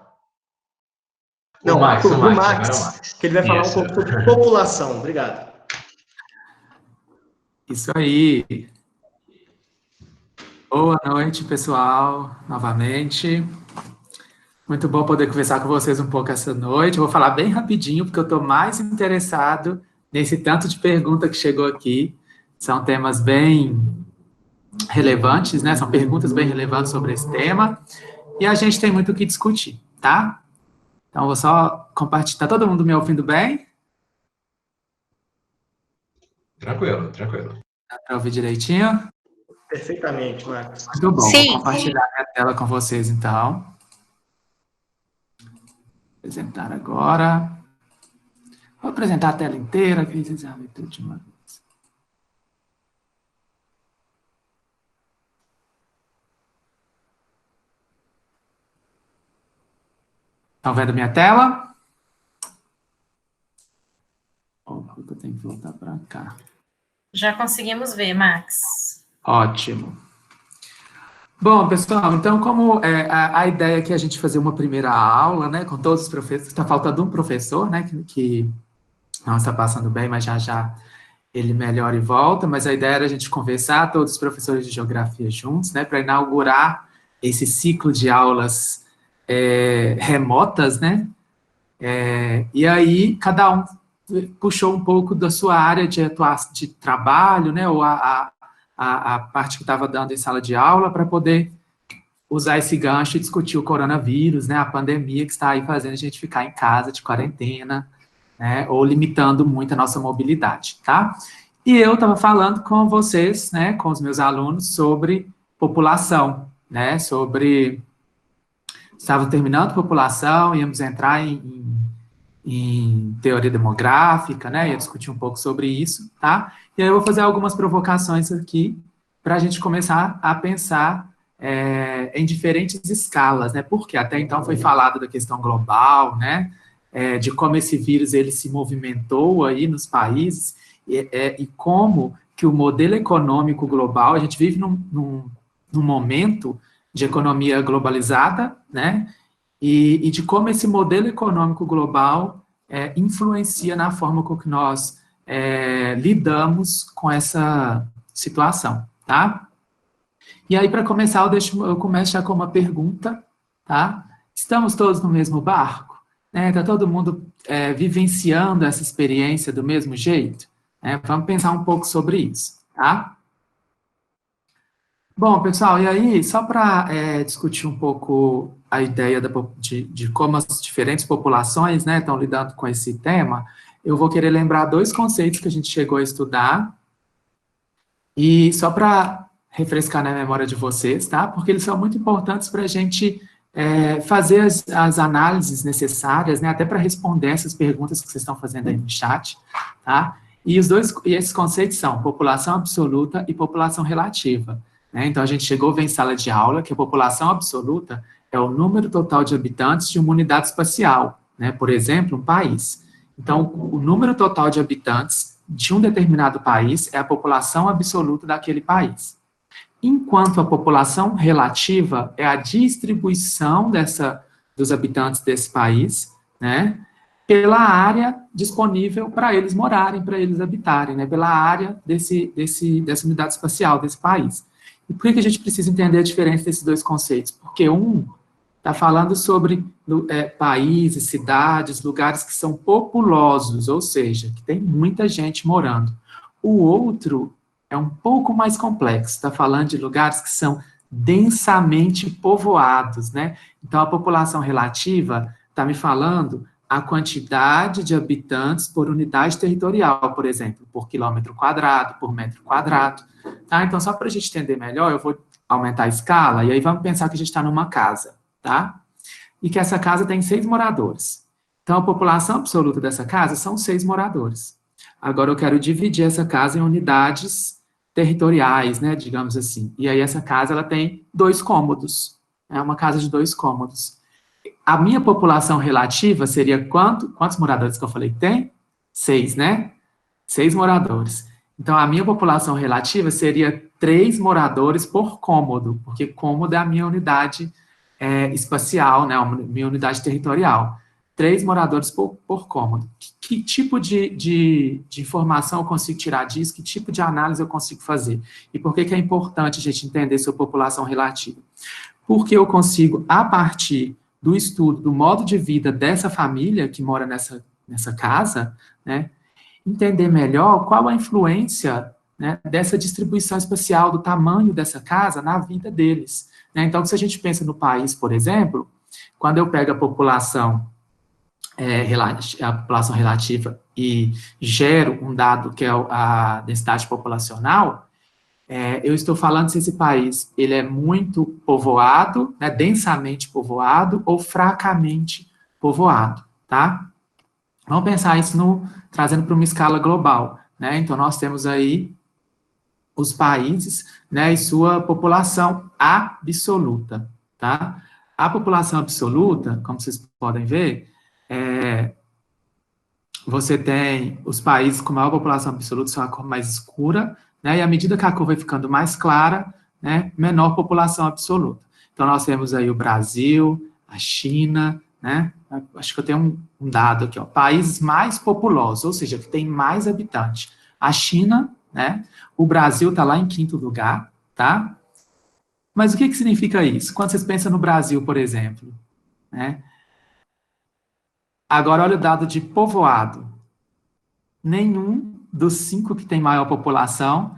Não, o Max, que ele vai falar um pouco sobre população. Obrigado. Isso aí. Boa noite, pessoal, novamente. Muito bom poder conversar com vocês um pouco essa noite. Eu vou falar bem rapidinho, porque eu estou mais interessado nesse tanto de pergunta que chegou aqui. São temas bem relevantes, né? São perguntas bem relevantes sobre esse tema. E a gente tem muito o que discutir, tá? Então, vou só compartilhar. Tá todo mundo me ouvindo bem? Tranquilo. Dá para ouvir direitinho? Perfeitamente, Max. Muito bom. Sim. Vou compartilhar minha tela com vocês, então. Apresentar agora. Vou apresentar a tela inteira. Estão vendo minha tela? Opa, eu tenho que voltar para cá. Já conseguimos ver, Max. Ótimo. Bom, pessoal, então, como a ideia é que a gente fazer uma primeira aula, né, com todos os professores, está faltando um professor, né, que não está passando bem, mas já ele melhora e volta, mas a ideia era a gente conversar, todos os professores de geografia juntos, né, para inaugurar esse ciclo de aulas remotas, né, e aí cada um puxou um pouco da sua área de atuação, de trabalho, né, ou a parte que estava dando em sala de aula, para poder usar esse gancho e discutir o coronavírus, né, a pandemia que está aí fazendo a gente ficar em casa de quarentena, né, ou limitando muito a nossa mobilidade, tá? E eu estava falando com vocês, né, com os meus alunos, sobre população, né, estava terminando população, íamos entrar em teoria demográfica, né, ia discutir um pouco sobre isso, tá? E aí eu vou fazer algumas provocações aqui para a gente começar a pensar em diferentes escalas, né, porque até então foi falado da questão global, né, de como esse vírus ele se movimentou aí nos países e como que o modelo econômico global, a gente vive num momento de economia globalizada, né, e de como esse modelo econômico global influencia na forma com que nós lidamos com essa situação, tá? E aí, para começar, eu começo já com uma pergunta, tá? Estamos todos no mesmo barco? Está todo mundo vivenciando essa experiência do mesmo jeito? Vamos pensar um pouco sobre isso, tá? Bom, pessoal, e aí, só para discutir um pouco a ideia de como as diferentes populações, né, estão lidando com esse tema, eu vou querer lembrar dois conceitos que a gente chegou a estudar, e só para refrescar na memória de vocês, tá? Porque eles são muito importantes para a gente fazer as análises necessárias, né, até para responder essas perguntas que vocês estão fazendo aí no chat, tá? E esses conceitos são população absoluta e população relativa. Então, a gente chegou a ver em sala de aula que a população absoluta é o número total de habitantes de uma unidade espacial, né? Por exemplo, um país. Então, o número total de habitantes de um determinado país é a população absoluta daquele país. Enquanto a população relativa é a distribuição dos habitantes desse país, né? Pela área disponível para eles morarem, para eles habitarem, né? Pela área dessa unidade espacial, desse país. E por que a gente precisa entender a diferença desses dois conceitos? Porque um está falando sobre países, cidades, lugares que são populosos, ou seja, que tem muita gente morando. O outro é um pouco mais complexo, está falando de lugares que são densamente povoados, né? Então, a população relativa está me falando a quantidade de habitantes por unidade territorial, por exemplo, por quilômetro quadrado, por metro quadrado. Tá? Então, só para a gente entender melhor, eu vou aumentar a escala, e aí vamos pensar que a gente está numa casa, tá? E que essa casa tem 6 moradores. Então, a população absoluta dessa casa são 6 moradores. Agora, eu quero dividir essa casa em unidades territoriais, né, digamos assim. E aí, essa casa, ela tem 2 cômodos. É uma casa de 2 cômodos. A minha população relativa seria quantos moradores que eu falei que tem? 6, né? 6 moradores. Então, a minha população relativa seria 3 moradores por cômodo, porque cômodo é a minha unidade espacial, né, a minha unidade territorial. 3 moradores por cômodo. Que tipo de informação eu consigo tirar disso? Que tipo de análise eu consigo fazer? E por que é importante a gente entender sua população relativa? Porque eu consigo, a partir do estudo do modo de vida dessa família que mora nessa casa, né, entender melhor qual a influência, né, dessa distribuição espacial, do tamanho dessa casa na vida deles. Né? Então, se a gente pensa no país, por exemplo, quando eu pego a população relativa e gero um dado que é a densidade populacional, eu estou falando se esse país ele é muito povoado, né, densamente povoado ou fracamente povoado, tá? Vamos pensar isso trazendo para uma escala global, né? Então, nós temos aí os países, né, e sua população absoluta, tá? A população absoluta, como vocês podem ver, você tem os países com maior população absoluta, são a cor mais escura, né, e à medida que a cor vai ficando mais clara, né, menor população absoluta. Então, nós temos aí o Brasil, a China, né, acho que eu tenho um dado aqui, ó, países mais populosos, ou seja, que tem mais habitantes. A China, né, o Brasil está lá em 5º lugar, tá? Mas o que significa isso? Quando vocês pensam no Brasil, por exemplo, né? Agora, olha o dado de povoado. Nenhum dos 5 que tem maior população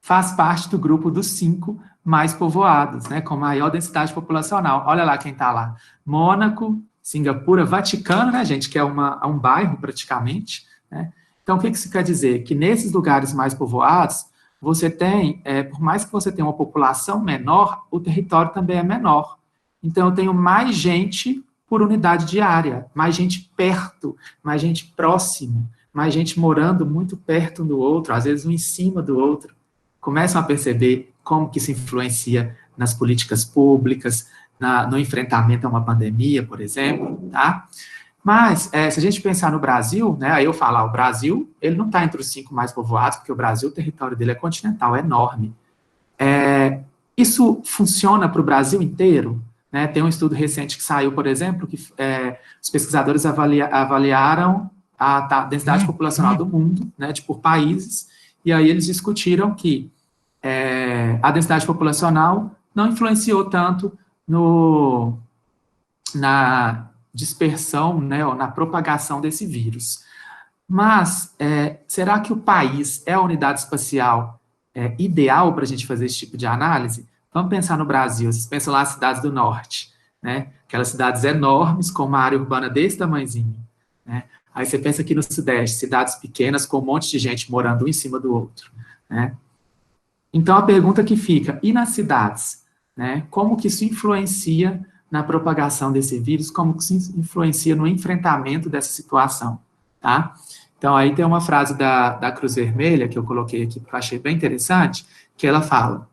faz parte do grupo dos 5 mais povoados, né? Com maior densidade populacional. Olha lá quem está lá. Mônaco, Singapura, Vaticano, né, gente? Que é um bairro, praticamente, né? Então, o que isso quer dizer? Que nesses lugares mais povoados, você tem, por mais que você tenha uma população menor, o território também é menor. Então, eu tenho mais gente por unidade de área, mais gente perto, mais gente próximo, mais gente morando muito perto um do outro, às vezes um em cima do outro. Começam a perceber como que isso influencia nas políticas públicas, no enfrentamento a uma pandemia, por exemplo, tá? Mas, se a gente pensar no Brasil, né, aí eu falar, o Brasil, ele não está entre os 5 mais povoados, porque o Brasil, o território dele é continental, é enorme. Isso funciona para o Brasil inteiro? Né? Tem um estudo recente que saiu, por exemplo, que os pesquisadores avaliaram a densidade populacional do mundo, né, por países, e aí eles discutiram que a densidade populacional não influenciou tanto na dispersão, né, ou na propagação desse vírus. Mas, será que o país é a unidade espacial ideal para a gente fazer esse tipo de análise? Vamos pensar no Brasil, vocês pensam lá as cidades do norte, né, aquelas cidades enormes com uma área urbana desse tamanhozinho, né? Aí você pensa aqui no sudeste, cidades pequenas com um monte de gente morando um em cima do outro, né? Então, a pergunta que fica, e nas cidades, né, como que isso influencia na propagação desse vírus, como que isso influencia no enfrentamento dessa situação, tá? Então, aí tem uma frase da Cruz Vermelha, que eu coloquei aqui, que eu achei bem interessante, que ela fala: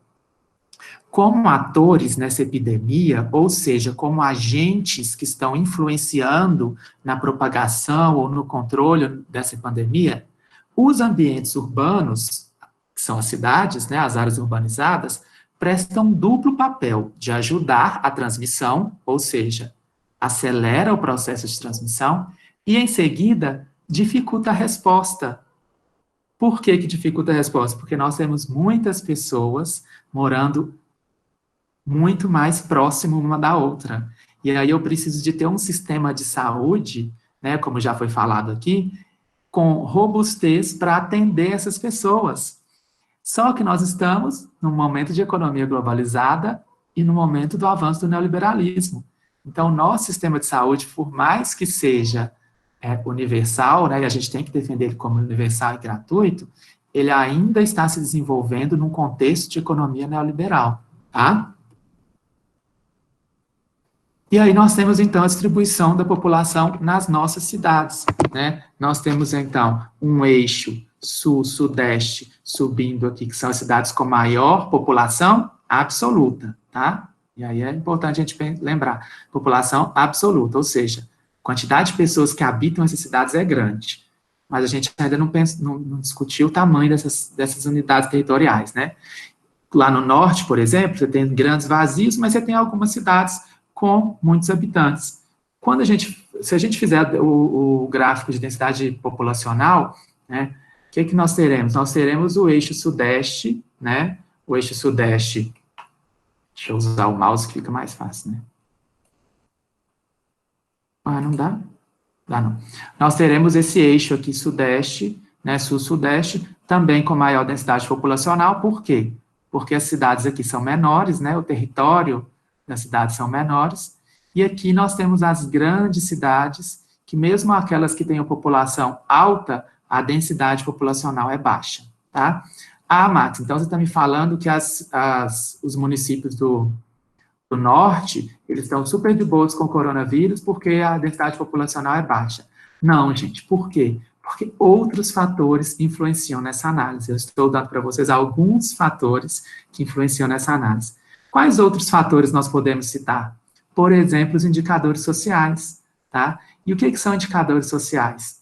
como atores nessa epidemia, ou seja, como agentes que estão influenciando na propagação ou no controle dessa pandemia, os ambientes urbanos, que são as cidades, né, as áreas urbanizadas, prestam duplo papel de ajudar a transmissão, ou seja, acelera o processo de transmissão, e, em seguida, dificulta a resposta. Por que dificulta a resposta? Porque nós temos muitas pessoas morando muito mais próximo uma da outra. E aí eu preciso de ter um sistema de saúde, né, como já foi falado aqui, com robustez para atender essas pessoas. Só que nós estamos num momento de economia globalizada e no momento do avanço do neoliberalismo. Então, nosso sistema de saúde, por mais que seja universal, né, e a gente tem que defender ele como universal e gratuito, ele ainda está se desenvolvendo num contexto de economia neoliberal, tá? E aí nós temos, então, a distribuição da população nas nossas cidades, né? Nós temos, então, um eixo sul-sudeste subindo aqui, que são as cidades com maior população absoluta, tá? E aí é importante a gente lembrar, população absoluta, ou seja, a quantidade de pessoas que habitam essas cidades é grande, mas a gente ainda não discutiu o tamanho dessas unidades territoriais, né? Lá no norte, por exemplo, você tem grandes vazios, mas você tem algumas cidades com muitos habitantes. Se a gente fizer o gráfico de densidade populacional, né, o que nós teremos? Nós teremos o eixo sudeste, né, o eixo sudeste, deixa eu usar o mouse que fica mais fácil, né. Ah, não dá? Dá não. Nós teremos esse eixo aqui sudeste, né, sul-sudeste, também com maior densidade populacional. Por quê? Porque as cidades aqui são menores, né, o território das cidades são menores, e aqui nós temos as grandes cidades, que mesmo aquelas que têm a população alta, a densidade populacional é baixa, tá? Ah, Max, então você está me falando que os municípios do norte, eles estão super de boas com o coronavírus, porque a densidade populacional é baixa. Não, gente, por quê? Porque outros fatores influenciam nessa análise. Eu estou dando para vocês alguns fatores que influenciam nessa análise. Quais outros fatores nós podemos citar? por exemplo, os indicadores sociais, tá? E o que são indicadores sociais?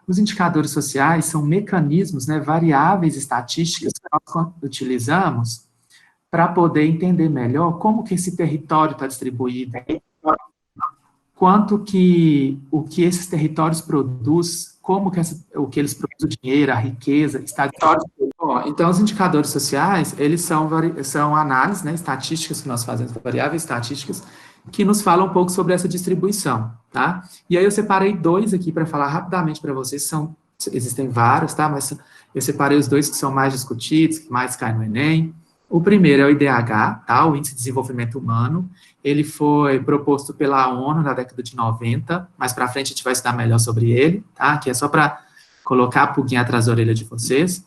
Os indicadores sociais são mecanismos, né, variáveis estatísticas que nós utilizamos para poder entender melhor como que esse território está distribuído, quanto que o que esses territórios produz, como que o que eles produzem, o dinheiro, a riqueza, está distribuído. Então, os indicadores sociais, eles são análises, né, estatísticas que nós fazemos, variáveis estatísticas, que nos falam um pouco sobre essa distribuição, tá? E aí eu separei 2 aqui para falar rapidamente para vocês, existem vários, tá? Mas eu separei os 2 que são mais discutidos, que mais caem no Enem. O primeiro é o IDH, tá? O Índice de Desenvolvimento Humano. Ele foi proposto pela ONU na década de 90, mais para frente a gente vai estudar melhor sobre ele, tá? Que é só para colocar a pulguinha atrás da orelha de vocês.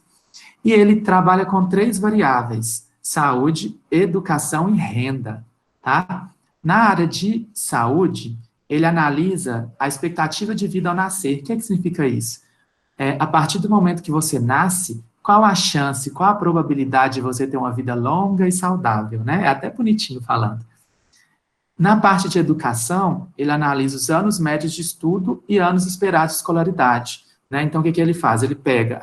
E ele trabalha com 3 variáveis: saúde, educação e renda, tá? Na área de saúde, ele analisa a expectativa de vida ao nascer. O que significa isso? A partir do momento que você nasce, qual a chance, qual a probabilidade de você ter uma vida longa e saudável, né? É até bonitinho falando. Na parte de educação, ele analisa os anos médios de estudo e anos esperados de escolaridade, né? Então, o que ele faz? Ele pega,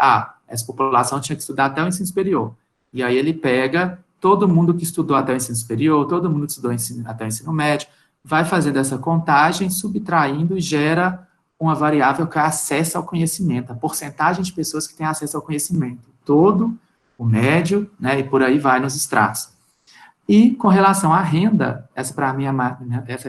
essa população tinha que estudar até o ensino superior. E aí ele pega todo mundo que estudou até o ensino superior, todo mundo que estudou até o ensino médio, vai fazendo essa contagem, subtraindo e gera uma variável que é acesso ao conhecimento, a porcentagem de pessoas que têm acesso ao conhecimento, todo, o médio, né, e por aí vai nos estratos. E com relação à renda, essa é a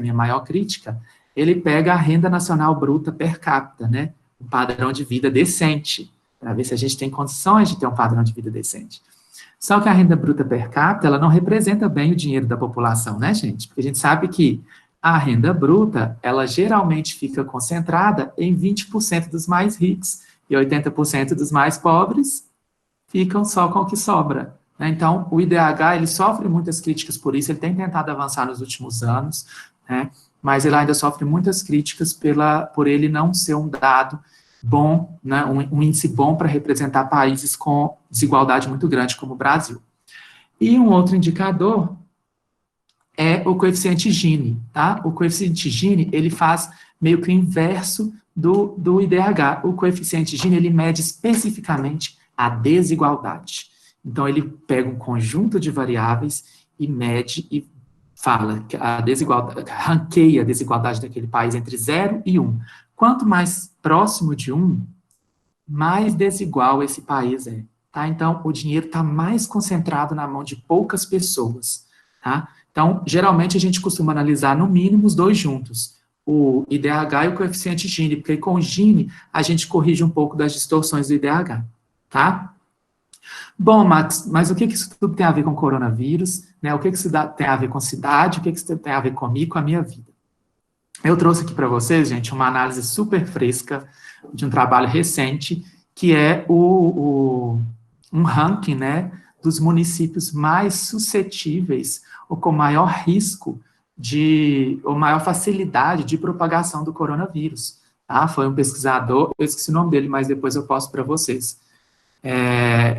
minha maior crítica, ele pega a renda nacional bruta per capita, né, um padrão de vida decente, para ver se a gente tem condições de ter um padrão de vida decente. Só que a renda bruta per capita, ela não representa bem o dinheiro da população, né, gente? Porque a gente sabe que a renda bruta, ela geralmente fica concentrada em 20% dos mais ricos e 80% dos mais pobres ficam só com o que sobra, né? Então, o IDH, ele sofre muitas críticas por isso, ele tem tentado avançar nos últimos anos, né? Mas ele ainda sofre muitas críticas por ele não ser um dado bom, né, um índice bom para representar países com desigualdade muito grande, como o Brasil. E um outro indicador é o coeficiente Gini, tá? O coeficiente Gini, ele faz meio que o inverso do IDH. O coeficiente Gini, ele mede especificamente a desigualdade. Então, ele pega um conjunto de variáveis e mede e fala que a desigualdade, ranqueia a desigualdade daquele país entre 0 e 1. Quanto mais próximo de 1, mais desigual esse país é, tá? Então, o dinheiro está mais concentrado na mão de poucas pessoas, tá? Então, geralmente, a gente costuma analisar, no mínimo, os 2 juntos, o IDH e o coeficiente Gini, porque com o Gini, a gente corrige um pouco das distorções do IDH, tá? Bom, Max, mas o que isso tudo tem a ver com coronavírus, né? O que isso tem a ver com cidade, o que isso tem a ver comigo, com a minha vida? Eu trouxe aqui para vocês, gente, uma análise super fresca de um trabalho recente, que é um ranking, né, dos municípios mais suscetíveis ou com maior risco ou maior facilidade de propagação do coronavírus. Tá? Foi um pesquisador, eu esqueci o nome dele, mas depois eu posto para vocês,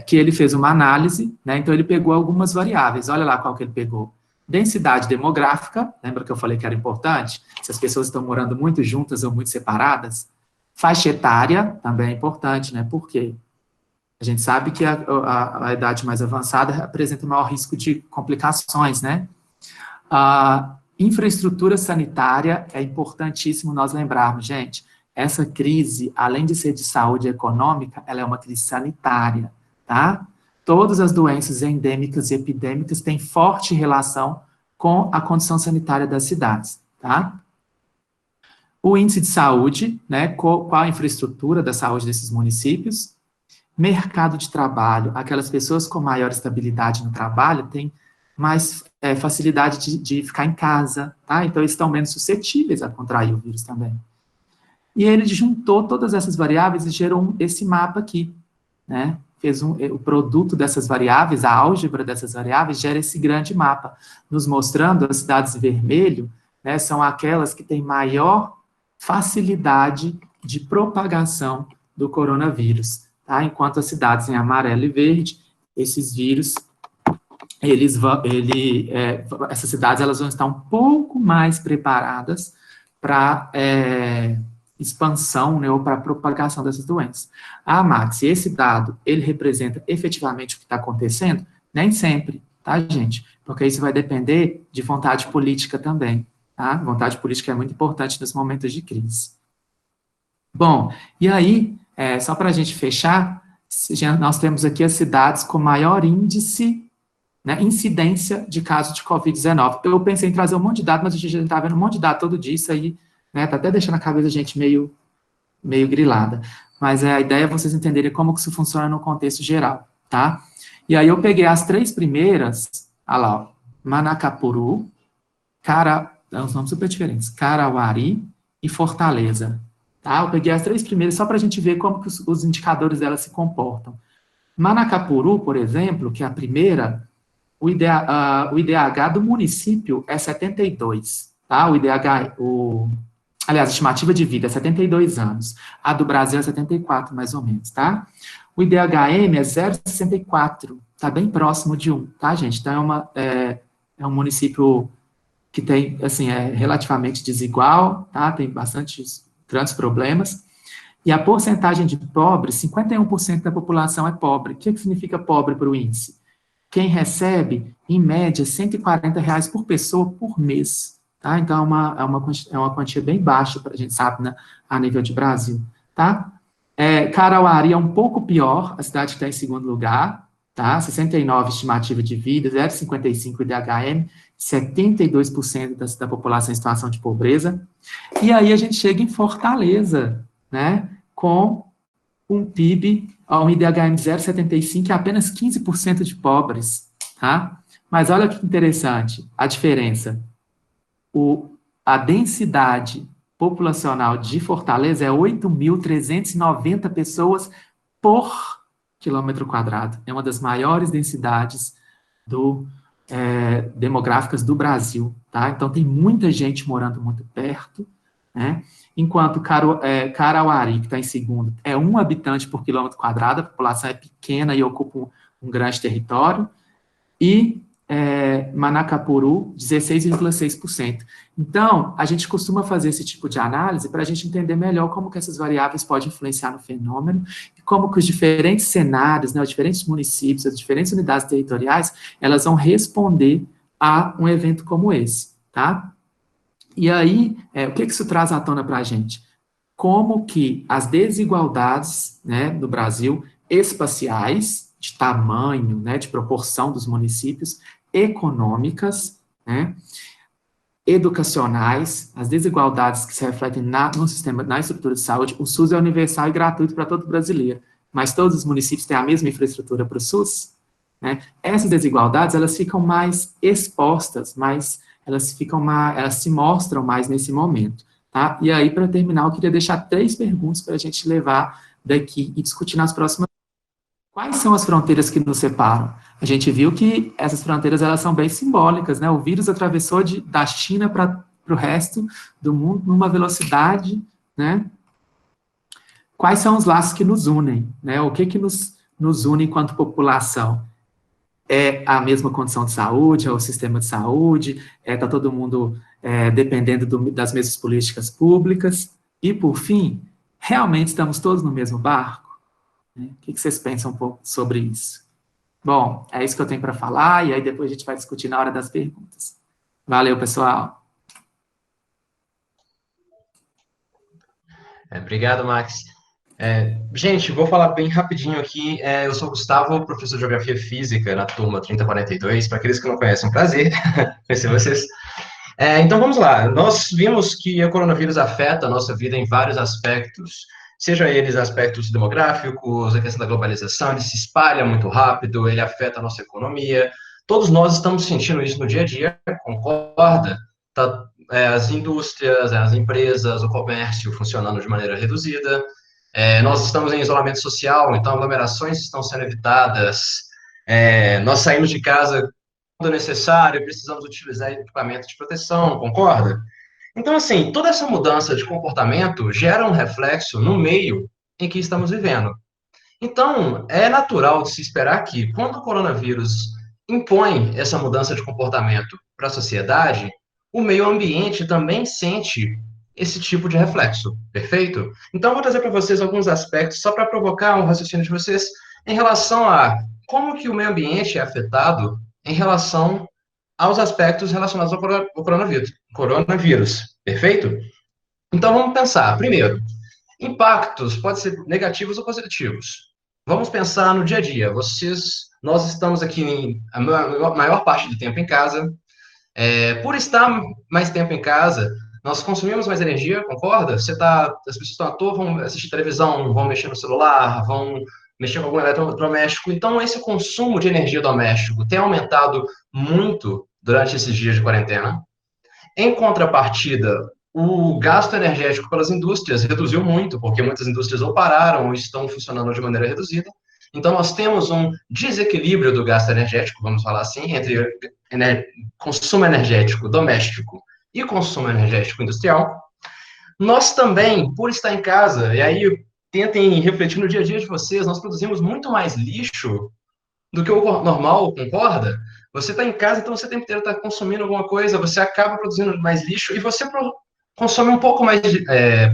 que ele fez uma análise, né, então ele pegou algumas variáveis, olha lá qual que ele pegou. Densidade demográfica, lembra que eu falei que era importante? Se as pessoas estão morando muito juntas ou muito separadas. Faixa etária, também é importante, né? Por quê? A gente sabe que a idade mais avançada apresenta maior risco de complicações, né? A infraestrutura sanitária é importantíssimo nós lembrarmos, gente. Essa crise, além de ser de saúde econômica, ela é uma crise sanitária, tá? Todas as doenças endêmicas e epidêmicas têm forte relação com a condição sanitária das cidades, tá? O índice de saúde, né, qual a infraestrutura da saúde desses municípios. Mercado de trabalho, aquelas pessoas com maior estabilidade no trabalho têm mais facilidade de ficar em casa, tá? Então, eles estão menos suscetíveis a contrair o vírus também. E ele juntou todas essas variáveis e gerou esse mapa aqui, né? Fez o produto dessas variáveis, a álgebra dessas variáveis, gera esse grande mapa, nos mostrando as cidades em vermelho, né, são aquelas que têm maior facilidade de propagação do coronavírus, tá? Enquanto as cidades em amarelo e verde, esses vírus, essas cidades elas vão estar um pouco mais preparadas para expansão, né, ou para propagação dessas doenças. Ah, Max, esse dado, ele representa efetivamente o que está acontecendo? Nem sempre, tá, gente? Porque isso vai depender de vontade política também, tá? Vontade política é muito importante nos momentos de crise. Bom, e aí, só para a gente fechar, nós temos aqui as cidades com maior índice, né, incidência de casos de Covid-19. Eu pensei em trazer um monte de dados, mas a gente já está vendo um monte de dados todo dia, isso aí, né, tá até deixando a cabeça da gente meio grilada. Mas a ideia é vocês entenderem como que isso funciona no contexto geral, tá? E aí eu peguei as 3 primeiras, olha lá, ó, Manacapuru, os nomes super diferentes, Carauari e Fortaleza, tá? Eu peguei as 3 primeiras só para a gente ver como que os indicadores delas se comportam. Manacapuru, por exemplo, que é a primeira, o IDH do município é 72, tá? Aliás, a estimativa de vida é 72 anos. A do Brasil é 74, mais ou menos, tá? O IDHM é 0,64, tá bem próximo de 1, tá, gente? Então, é um município que tem, assim, relativamente desigual, tá? Tem grandes problemas. E a porcentagem de pobres, 51% da população é pobre. O que significa pobre para o índice? Quem recebe, em média, R$ 140 por pessoa por mês, tá? Então, é uma quantia bem baixa, a gente sabe, né, a nível de Brasil, tá? Carauari é um pouco pior, a cidade que está em segundo lugar, tá? 69 estimativa de vida, 0,55 IDHM, 72% da população em situação de pobreza. E aí a gente chega em Fortaleza, né, com um PIB, um IDHM 0,75 e apenas 15% de pobres, tá? Mas olha que interessante, a diferença. A densidade populacional de Fortaleza é 8.390 pessoas por quilômetro quadrado. É uma das maiores densidades demográficas do Brasil, tá? Então, tem muita gente morando muito perto, né? Enquanto Carauari, que está em segundo, é 1 habitante por quilômetro quadrado, a população é pequena e ocupa um grande território, e Manacapuru, 16,6%. Então, a gente costuma fazer esse tipo de análise para a gente entender melhor como que essas variáveis podem influenciar no fenômeno e como que os diferentes cenários, né, os diferentes municípios, as diferentes unidades territoriais, elas vão responder a um evento como esse, tá? E aí, o que isso traz à tona para a gente? Como que as desigualdades, né, no Brasil, espaciais, de tamanho, né, de proporção dos municípios, econômicas, né, educacionais, as desigualdades que se refletem no sistema, na estrutura de saúde. O SUS é universal e gratuito para todo brasileiro, mas todos os municípios têm a mesma infraestrutura para o SUS, né? Essas desigualdades, elas ficam mais expostas, elas se mostram mais nesse momento, tá? E aí, para terminar, eu queria deixar 3 perguntas para a gente levar daqui e discutir nas próximas. Quais são as fronteiras que nos separam? A gente viu que essas fronteiras, elas são bem simbólicas, né? O vírus atravessou da China para o resto do mundo numa velocidade, né? Quais são os laços que nos unem, né? O que nos une enquanto população? É a mesma condição de saúde, é o sistema de saúde, está todo mundo dependendo das mesmas políticas públicas, e, por fim, realmente estamos todos no mesmo barco? O que vocês pensam um pouco sobre isso? Bom, é isso que eu tenho para falar, e aí depois a gente vai discutir na hora das perguntas. Valeu, pessoal. Obrigado, Max. Gente, vou falar bem rapidinho aqui. Eu sou o Gustavo, professor de Geografia Física na turma 3042. Para aqueles que não conhecem, um prazer conhecer vocês. Então, vamos lá. Nós vimos que o coronavírus afeta a nossa vida em vários aspectos, seja eles aspectos demográficos, a questão da globalização, ele se espalha muito rápido, ele afeta a nossa economia. Todos nós estamos sentindo isso no dia a dia, concorda? Tá, as indústrias, as empresas, o comércio funcionando de maneira reduzida. Nós estamos em isolamento social, então aglomerações estão sendo evitadas. Nós saímos de casa quando necessário, precisamos utilizar equipamento de proteção, concorda? Então, assim, toda essa mudança de comportamento gera um reflexo no meio em que estamos vivendo. Então, é natural de se esperar que, quando o coronavírus impõe essa mudança de comportamento para a sociedade, o meio ambiente também sente esse tipo de reflexo, perfeito? Então, eu vou trazer para vocês alguns aspectos, só para provocar um raciocínio de vocês, em relação a como que o meio ambiente é afetado em relação aos aspectos relacionados ao coronavírus, perfeito? Então, vamos pensar. Primeiro, impactos podem ser negativos ou positivos. Vamos pensar no dia a dia. Nós estamos aqui a maior parte do tempo em casa. Por estar mais tempo em casa, nós consumimos mais energia, concorda? As pessoas estão à toa, vão assistir televisão, vão mexer no celular, vão mexer com algum eletrodoméstico. Então, esse consumo de energia doméstico tem aumentado muito durante esses dias de quarentena. Em contrapartida, o gasto energético pelas indústrias reduziu muito, porque muitas indústrias ou pararam ou estão funcionando de maneira reduzida. Então, nós temos um desequilíbrio do gasto energético, vamos falar assim, entre consumo energético doméstico e consumo energético industrial. Nós também, por estar em casa, e aí tentem refletir no dia a dia de vocês, nós produzimos muito mais lixo do que o normal, concorda? Você está em casa, então você o tempo inteiro está consumindo alguma coisa, você acaba produzindo mais lixo e você consome um pouco mais,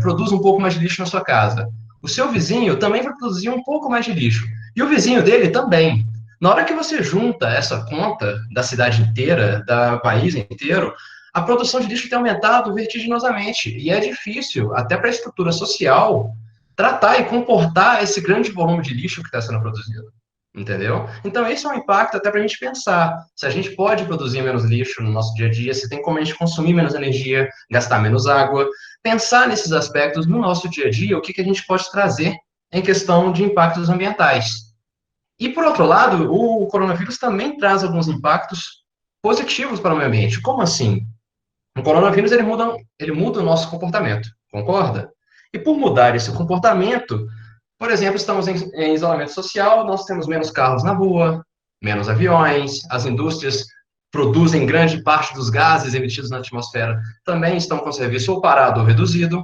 produz um pouco mais de lixo na sua casa. O seu vizinho também vai produzir um pouco mais de lixo. E o vizinho dele também. Na hora que você junta essa conta da cidade inteira, do país inteiro, a produção de lixo tem aumentado vertiginosamente. E é difícil, até para a estrutura social, tratar e comportar esse grande volume de lixo que está sendo produzido. Entendeu? Então, esse é um impacto até para a gente pensar se a gente pode produzir menos lixo no nosso dia a dia, se tem como a gente consumir menos energia, gastar menos água, pensar nesses aspectos no nosso dia a dia, o que a gente pode trazer em questão de impactos ambientais. E, por outro lado, o coronavírus também traz alguns impactos positivos para o meio ambiente. Como assim? O coronavírus ele muda o nosso comportamento, concorda? E por mudar esse comportamento, por exemplo, estamos em isolamento social, nós temos menos carros na rua, menos aviões, as indústrias produzem grande parte dos gases emitidos na atmosfera, também estão com serviço ou parado ou reduzido.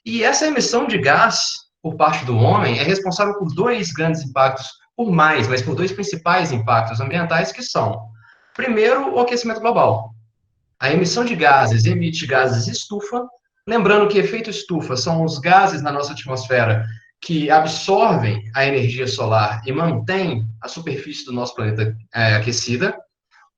E essa emissão de gás por parte do homem é responsável por dois grandes impactos, mas por dois principais impactos ambientais que são, primeiro, o aquecimento global. A emissão de gases emite gases estufa, lembrando que efeito estufa são os gases na nossa atmosfera que absorvem a energia solar e mantêm a superfície do nosso planeta aquecida.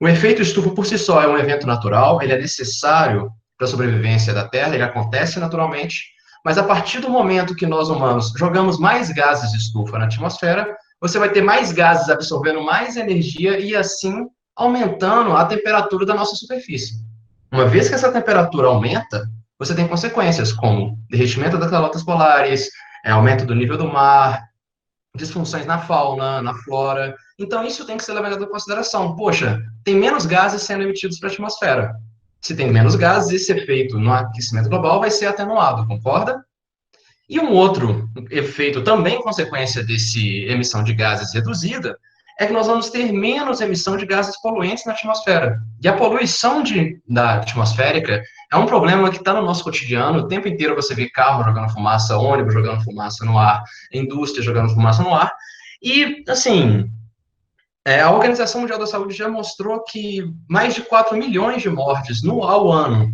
O efeito estufa por si só é um evento natural, ele é necessário para a sobrevivência da Terra, ele acontece naturalmente, mas a partir do momento que nós humanos jogamos mais gases de estufa na atmosfera, você vai ter mais gases absorvendo mais energia e assim aumentando a temperatura da nossa superfície. Uma vez que essa temperatura aumenta, você tem consequências como derretimento das calotas polares, aumento do nível do mar, disfunções na fauna, na flora. Então, isso tem que ser levado em consideração. Poxa, tem menos gases sendo emitidos para a atmosfera. Se tem menos gases, esse efeito no aquecimento global vai ser atenuado, concorda? E um outro efeito, também consequência desse emissão de gases reduzida, é que nós vamos ter menos emissão de gases poluentes na atmosfera. E a poluição da atmosférica é um problema que está no nosso cotidiano. O tempo inteiro você vê carro jogando fumaça, ônibus jogando fumaça no ar, indústria jogando fumaça no ar. E, assim, a Organização Mundial da Saúde já mostrou que mais de 4 milhões de mortes ao ano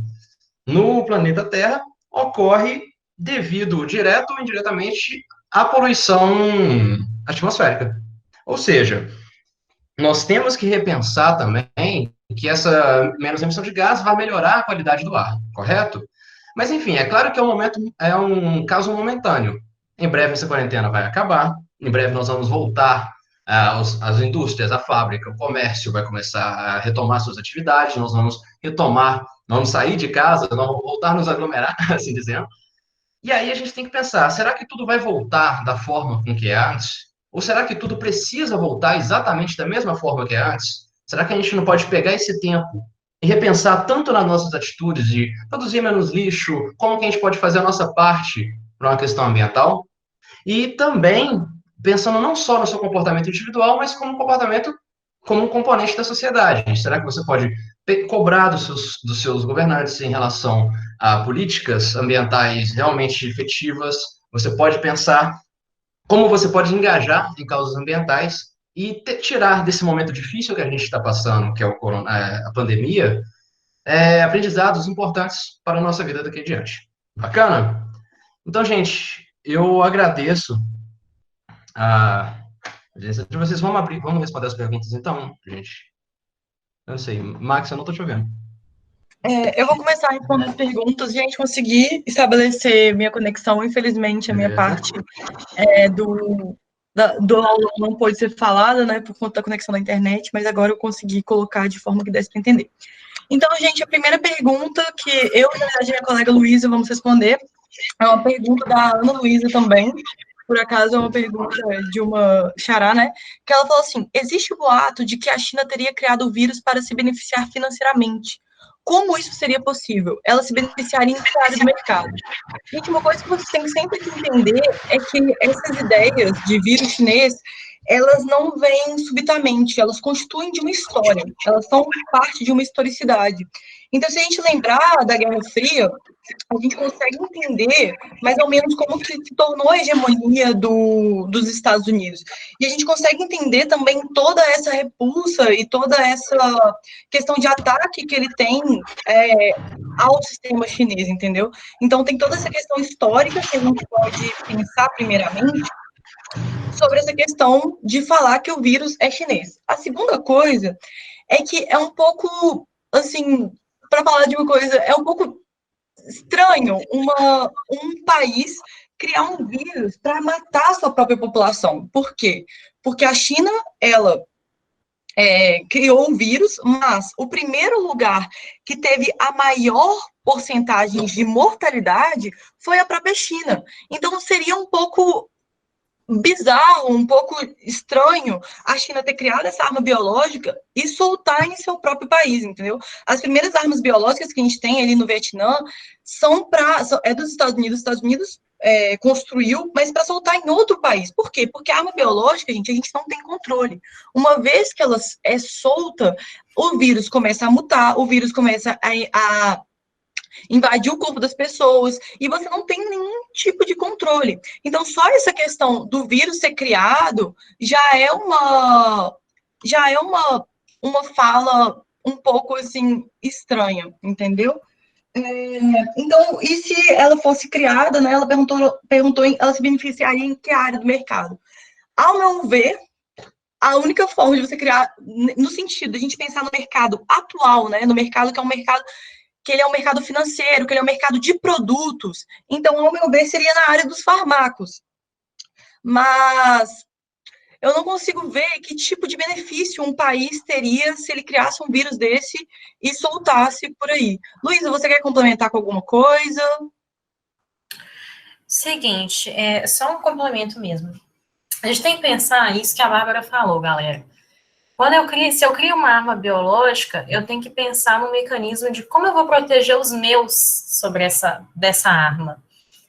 no planeta Terra ocorre devido, direto ou indiretamente, à poluição atmosférica. Ou seja, nós temos que repensar também que essa menos emissão de gás vai melhorar a qualidade do ar, correto? Mas, enfim, é claro que é um caso momentâneo. Em breve essa quarentena vai acabar, em breve nós vamos voltar às indústrias, à fábrica, o comércio vai começar a retomar suas atividades, nós vamos vamos sair de casa, vamos voltar a nos aglomerar, assim dizendo. E aí a gente tem que pensar, será que tudo vai voltar da forma com que é antes? Ou será que tudo precisa voltar exatamente da mesma forma que é antes? Será que a gente não pode pegar esse tempo e repensar tanto nas nossas atitudes de produzir menos lixo, como que a gente pode fazer a nossa parte para uma questão ambiental? E também pensando não só no seu comportamento individual, mas como um componente da sociedade. Será que você pode cobrar dos seus governantes em relação a políticas ambientais realmente efetivas? Você pode pensar como você pode engajar em causas ambientais e tirar desse momento difícil que a gente está passando, que é a pandemia, aprendizados importantes para a nossa vida daqui adiante. Bacana? Então, gente, eu agradeço a presença de vocês. Vamos responder as perguntas, então, gente. Eu não sei, Max, eu não estou te ouvindo. Eu vou começar a responder as perguntas. Gente, consegui estabelecer minha conexão. Infelizmente, a minha parte do aula não pôde ser falada, né, por conta da conexão da internet, mas agora eu consegui colocar de forma que desse para entender. Então, gente, a primeira pergunta que eu, na verdade, minha colega Luísa, vamos responder, é uma pergunta da Ana Luísa também, por acaso é uma pergunta de uma xará, né, que ela falou assim, existe o boato de que a China teria criado o vírus para se beneficiar financeiramente. Como isso seria possível? Ela se beneficiaria em que área do mercado? Gente, uma coisa que você tem sempre que entender é que essas ideias de vírus chinês, elas não vêm subitamente, elas constituem de uma história, elas são parte de uma historicidade. Então, se a gente lembrar da Guerra Fria, a gente consegue entender mais ou menos como que se tornou a hegemonia dos Estados Unidos. E a gente consegue entender também toda essa repulsa e toda essa questão de ataque que ele tem ao sistema chinês, entendeu? Então, tem toda essa questão histórica que a gente pode pensar primeiramente sobre essa questão de falar que o vírus é chinês. A segunda coisa é que é um pouco, assim, para falar de uma coisa, é um pouco estranho um país criar um vírus para matar a sua própria população. Por quê? Porque a China, ela criou o vírus, mas o primeiro lugar que teve a maior porcentagem de mortalidade foi a própria China. Então, seria um pouco bizarro, um pouco estranho a China ter criado essa arma biológica e soltar em seu próprio país, entendeu? As primeiras armas biológicas que a gente tem ali no Vietnã é dos Estados Unidos construiu, mas para soltar em outro país. Por quê? Porque a arma biológica, gente, a gente não tem controle. Uma vez que ela é solta, o vírus começa a mutar, o vírus começa a invadir o corpo das pessoas, e você não tem nenhum tipo de controle. Então, só essa questão do vírus ser criado já é uma fala um pouco, assim, estranha, entendeu? Então, e se ela fosse criada, né, ela perguntou ela se beneficiaria em que área do mercado? Ao meu ver, a única forma de você criar, no sentido de a gente pensar no mercado atual, né, no mercado que é um mercado que ele é um mercado financeiro, que ele é um mercado de produtos. Então, ao meu ver, seria na área dos fármacos. Mas eu não consigo ver que tipo de benefício um país teria se ele criasse um vírus desse e soltasse por aí. Luísa, você quer complementar com alguma coisa? Seguinte, só um complemento mesmo. A gente tem que pensar isso que a Bárbara falou, galera. Se eu crio uma arma biológica, eu tenho que pensar no mecanismo de como eu vou proteger os meus dessa arma.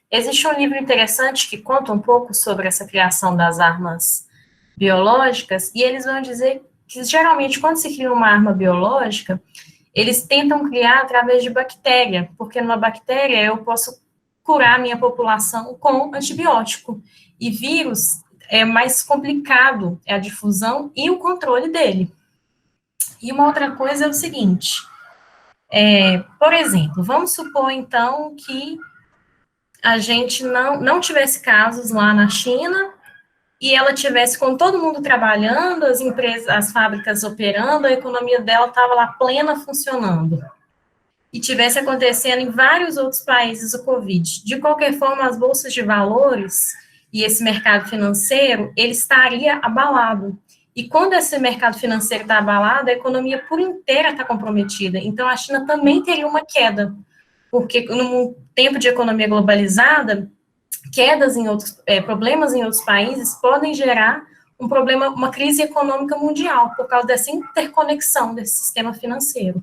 Existe um livro interessante que conta um pouco sobre essa criação das armas biológicas, e eles vão dizer que, geralmente, quando se cria uma arma biológica, eles tentam criar através de bactéria, porque numa bactéria eu posso curar a minha população com antibiótico. E vírus é mais complicado, a difusão e o controle dele. E uma outra coisa é o seguinte, por exemplo, vamos supor, então, que a gente não tivesse casos lá na China e ela tivesse com todo mundo trabalhando, as empresas, as fábricas operando, a economia dela estava lá plena funcionando. E tivesse acontecendo em vários outros países o Covid. De qualquer forma, as bolsas de valores e esse mercado financeiro, ele estaria abalado. E quando esse mercado financeiro está abalado, a economia por inteira está comprometida. Então, a China também teria uma queda, porque num tempo de economia globalizada, quedas em outros, problemas em outros países podem gerar um problema, uma crise econômica mundial, por causa dessa interconexão desse sistema financeiro.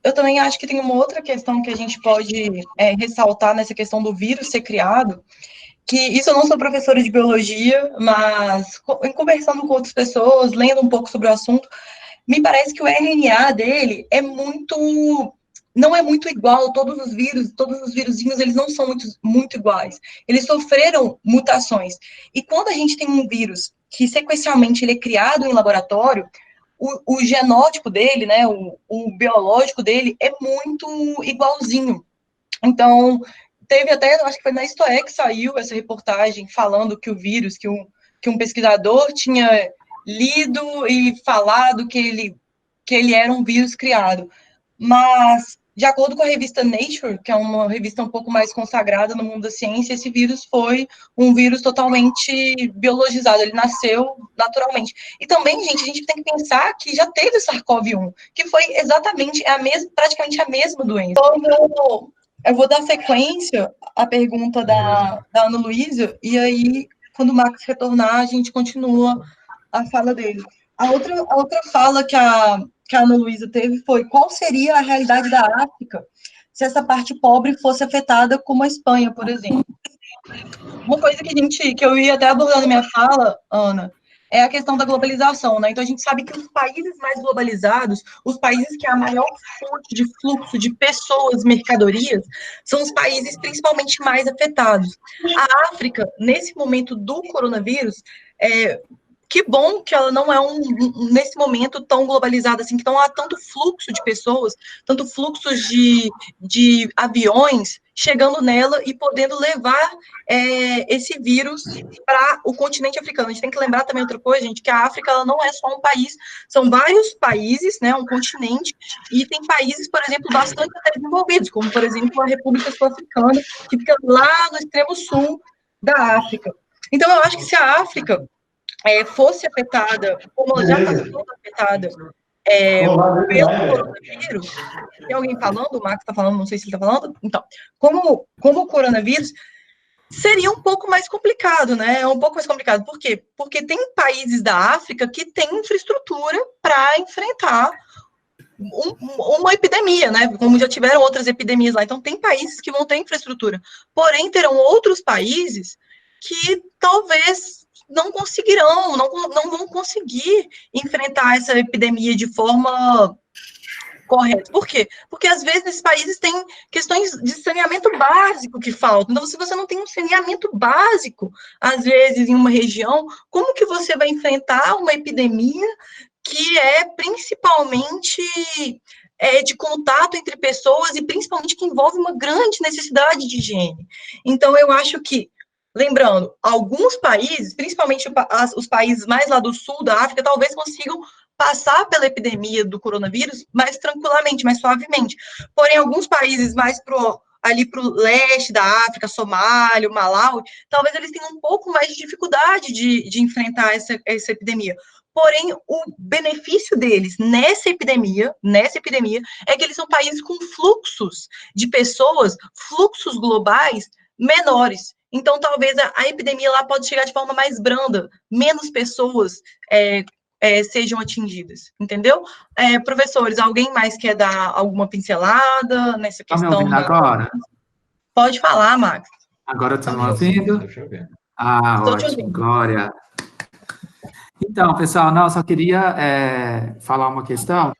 Eu também acho que tem uma outra questão que a gente pode ressaltar nessa questão do vírus ser criado, que isso eu não sou professora de biologia, mas conversando com outras pessoas, lendo um pouco sobre o assunto, me parece que o RNA dele é muito não é muito igual, todos os vírusinhos, eles não são muito iguais. Eles sofreram mutações. E quando a gente tem um vírus que sequencialmente ele é criado em laboratório, o genótipo dele, né, o biológico dele é muito igualzinho. Então, teve até, acho que foi na Istoé que saiu essa reportagem falando que o vírus, que um pesquisador tinha lido e falado que ele era um vírus criado. Mas, de acordo com a revista Nature, que é uma revista um pouco mais consagrada no mundo da ciência, esse vírus foi um vírus totalmente biologizado, ele nasceu naturalmente. E também, gente, a gente tem que pensar que já teve o SARS-CoV-1, que foi exatamente praticamente a mesma doença. Então, eu vou dar sequência à pergunta da Ana Luísa, e aí, quando o Max retornar, a gente continua a fala dele. A outra fala que a Ana Luísa teve foi: qual seria a realidade da África se essa parte pobre fosse afetada como a Espanha, por exemplo? Uma coisa que eu ia até abordar na minha fala, Ana, é a questão da globalização, né? Então, a gente sabe que os países mais globalizados, os países que há maior fonte de fluxo de pessoas, mercadorias, são os países principalmente mais afetados. A África, nesse momento do coronavírus, que bom que ela não é nesse momento tão globalizada assim, que não há tanto fluxo de pessoas, tanto fluxo de aviões chegando nela e podendo levar esse vírus para o continente africano. A gente tem que lembrar também outra coisa, gente, que a África ela não é só um país, são vários países, né, um continente, e tem países, por exemplo, bastante desenvolvidos, como, por exemplo, a República Sul-Africana, que fica lá no extremo sul da África. Então, eu acho que se a África fosse afetada, como ela já está sendo afetada pelo coronavírus, tem alguém falando? O Max está falando, não sei se ele está falando. Então, como o coronavírus, seria um pouco mais complicado, né? É um pouco mais complicado. Por quê? Porque tem países da África que têm infraestrutura para enfrentar uma epidemia, né? Como já tiveram outras epidemias lá. Então, tem países que vão ter infraestrutura. Porém, terão outros países que talvez não conseguirão, não vão conseguir enfrentar essa epidemia de forma correta. Por quê? Porque, às vezes, nesses países tem questões de saneamento básico que faltam. Então, se você não tem um saneamento básico, às vezes, em uma região, como que você vai enfrentar uma epidemia que é principalmente de contato entre pessoas e principalmente que envolve uma grande necessidade de higiene? Então, eu acho que, lembrando, alguns países, principalmente os países mais lá do sul da África, talvez consigam passar pela epidemia do coronavírus mais tranquilamente, mais suavemente. Porém, alguns países mais ali para o leste da África, Somália, Malawi, talvez eles tenham um pouco mais de dificuldade de enfrentar essa epidemia. Porém, o benefício deles nessa epidemia, é que eles são países com fluxos de pessoas, fluxos globais menores. Então, talvez a epidemia lá pode chegar de forma mais branda, menos pessoas sejam atingidas, entendeu? Professores, alguém mais quer dar alguma pincelada nessa questão? Tá me ouvindo agora? Pode falar, Max. Agora estão me ouvindo? Ah, Estou te ótimo, ouvindo. Glória. Então, pessoal, não, só queria falar uma questão.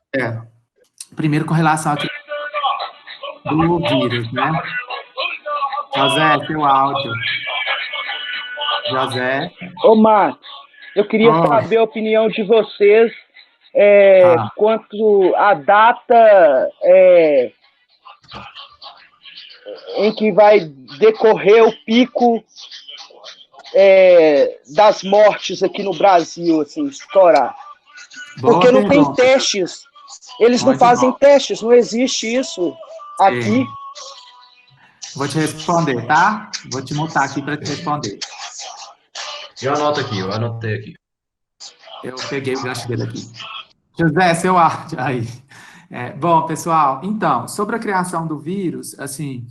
Primeiro, com relação aqui do vírus, né? José, seu áudio. José. Ô, Marcos, eu queria saber a opinião de vocês quanto à data em que vai decorrer o pico das mortes aqui no Brasil, assim, estourar. Porque não tem testes. Eles não fazem testes, não existe isso aqui. Vou te responder, tá? Vou te mutar aqui para te responder. Eu anotei aqui. Eu peguei o gancho dele aqui. José, seu áudio aí. Bom, pessoal, então, sobre a criação do vírus, assim,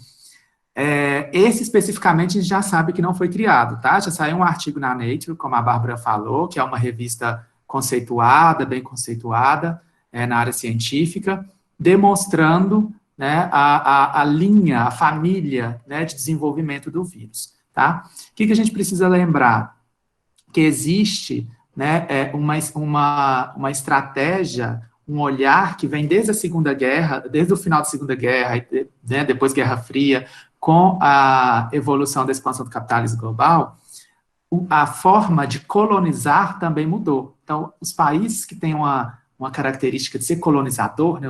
esse especificamente a gente já sabe que não foi criado, tá? Já saiu um artigo na Nature, como a Bárbara falou, que é uma revista conceituada, bem conceituada, na área científica, demonstrando, né, a linha, a família, né, de desenvolvimento do vírus, tá? O que a gente precisa lembrar? Que existe, né, uma estratégia um olhar que vem desde a Segunda Guerra, desde o final da Segunda Guerra, né, depois Guerra Fria, com a evolução da expansão do capitalismo global, a forma de colonizar também mudou. Então, os países que têm uma característica de ser colonizador, né,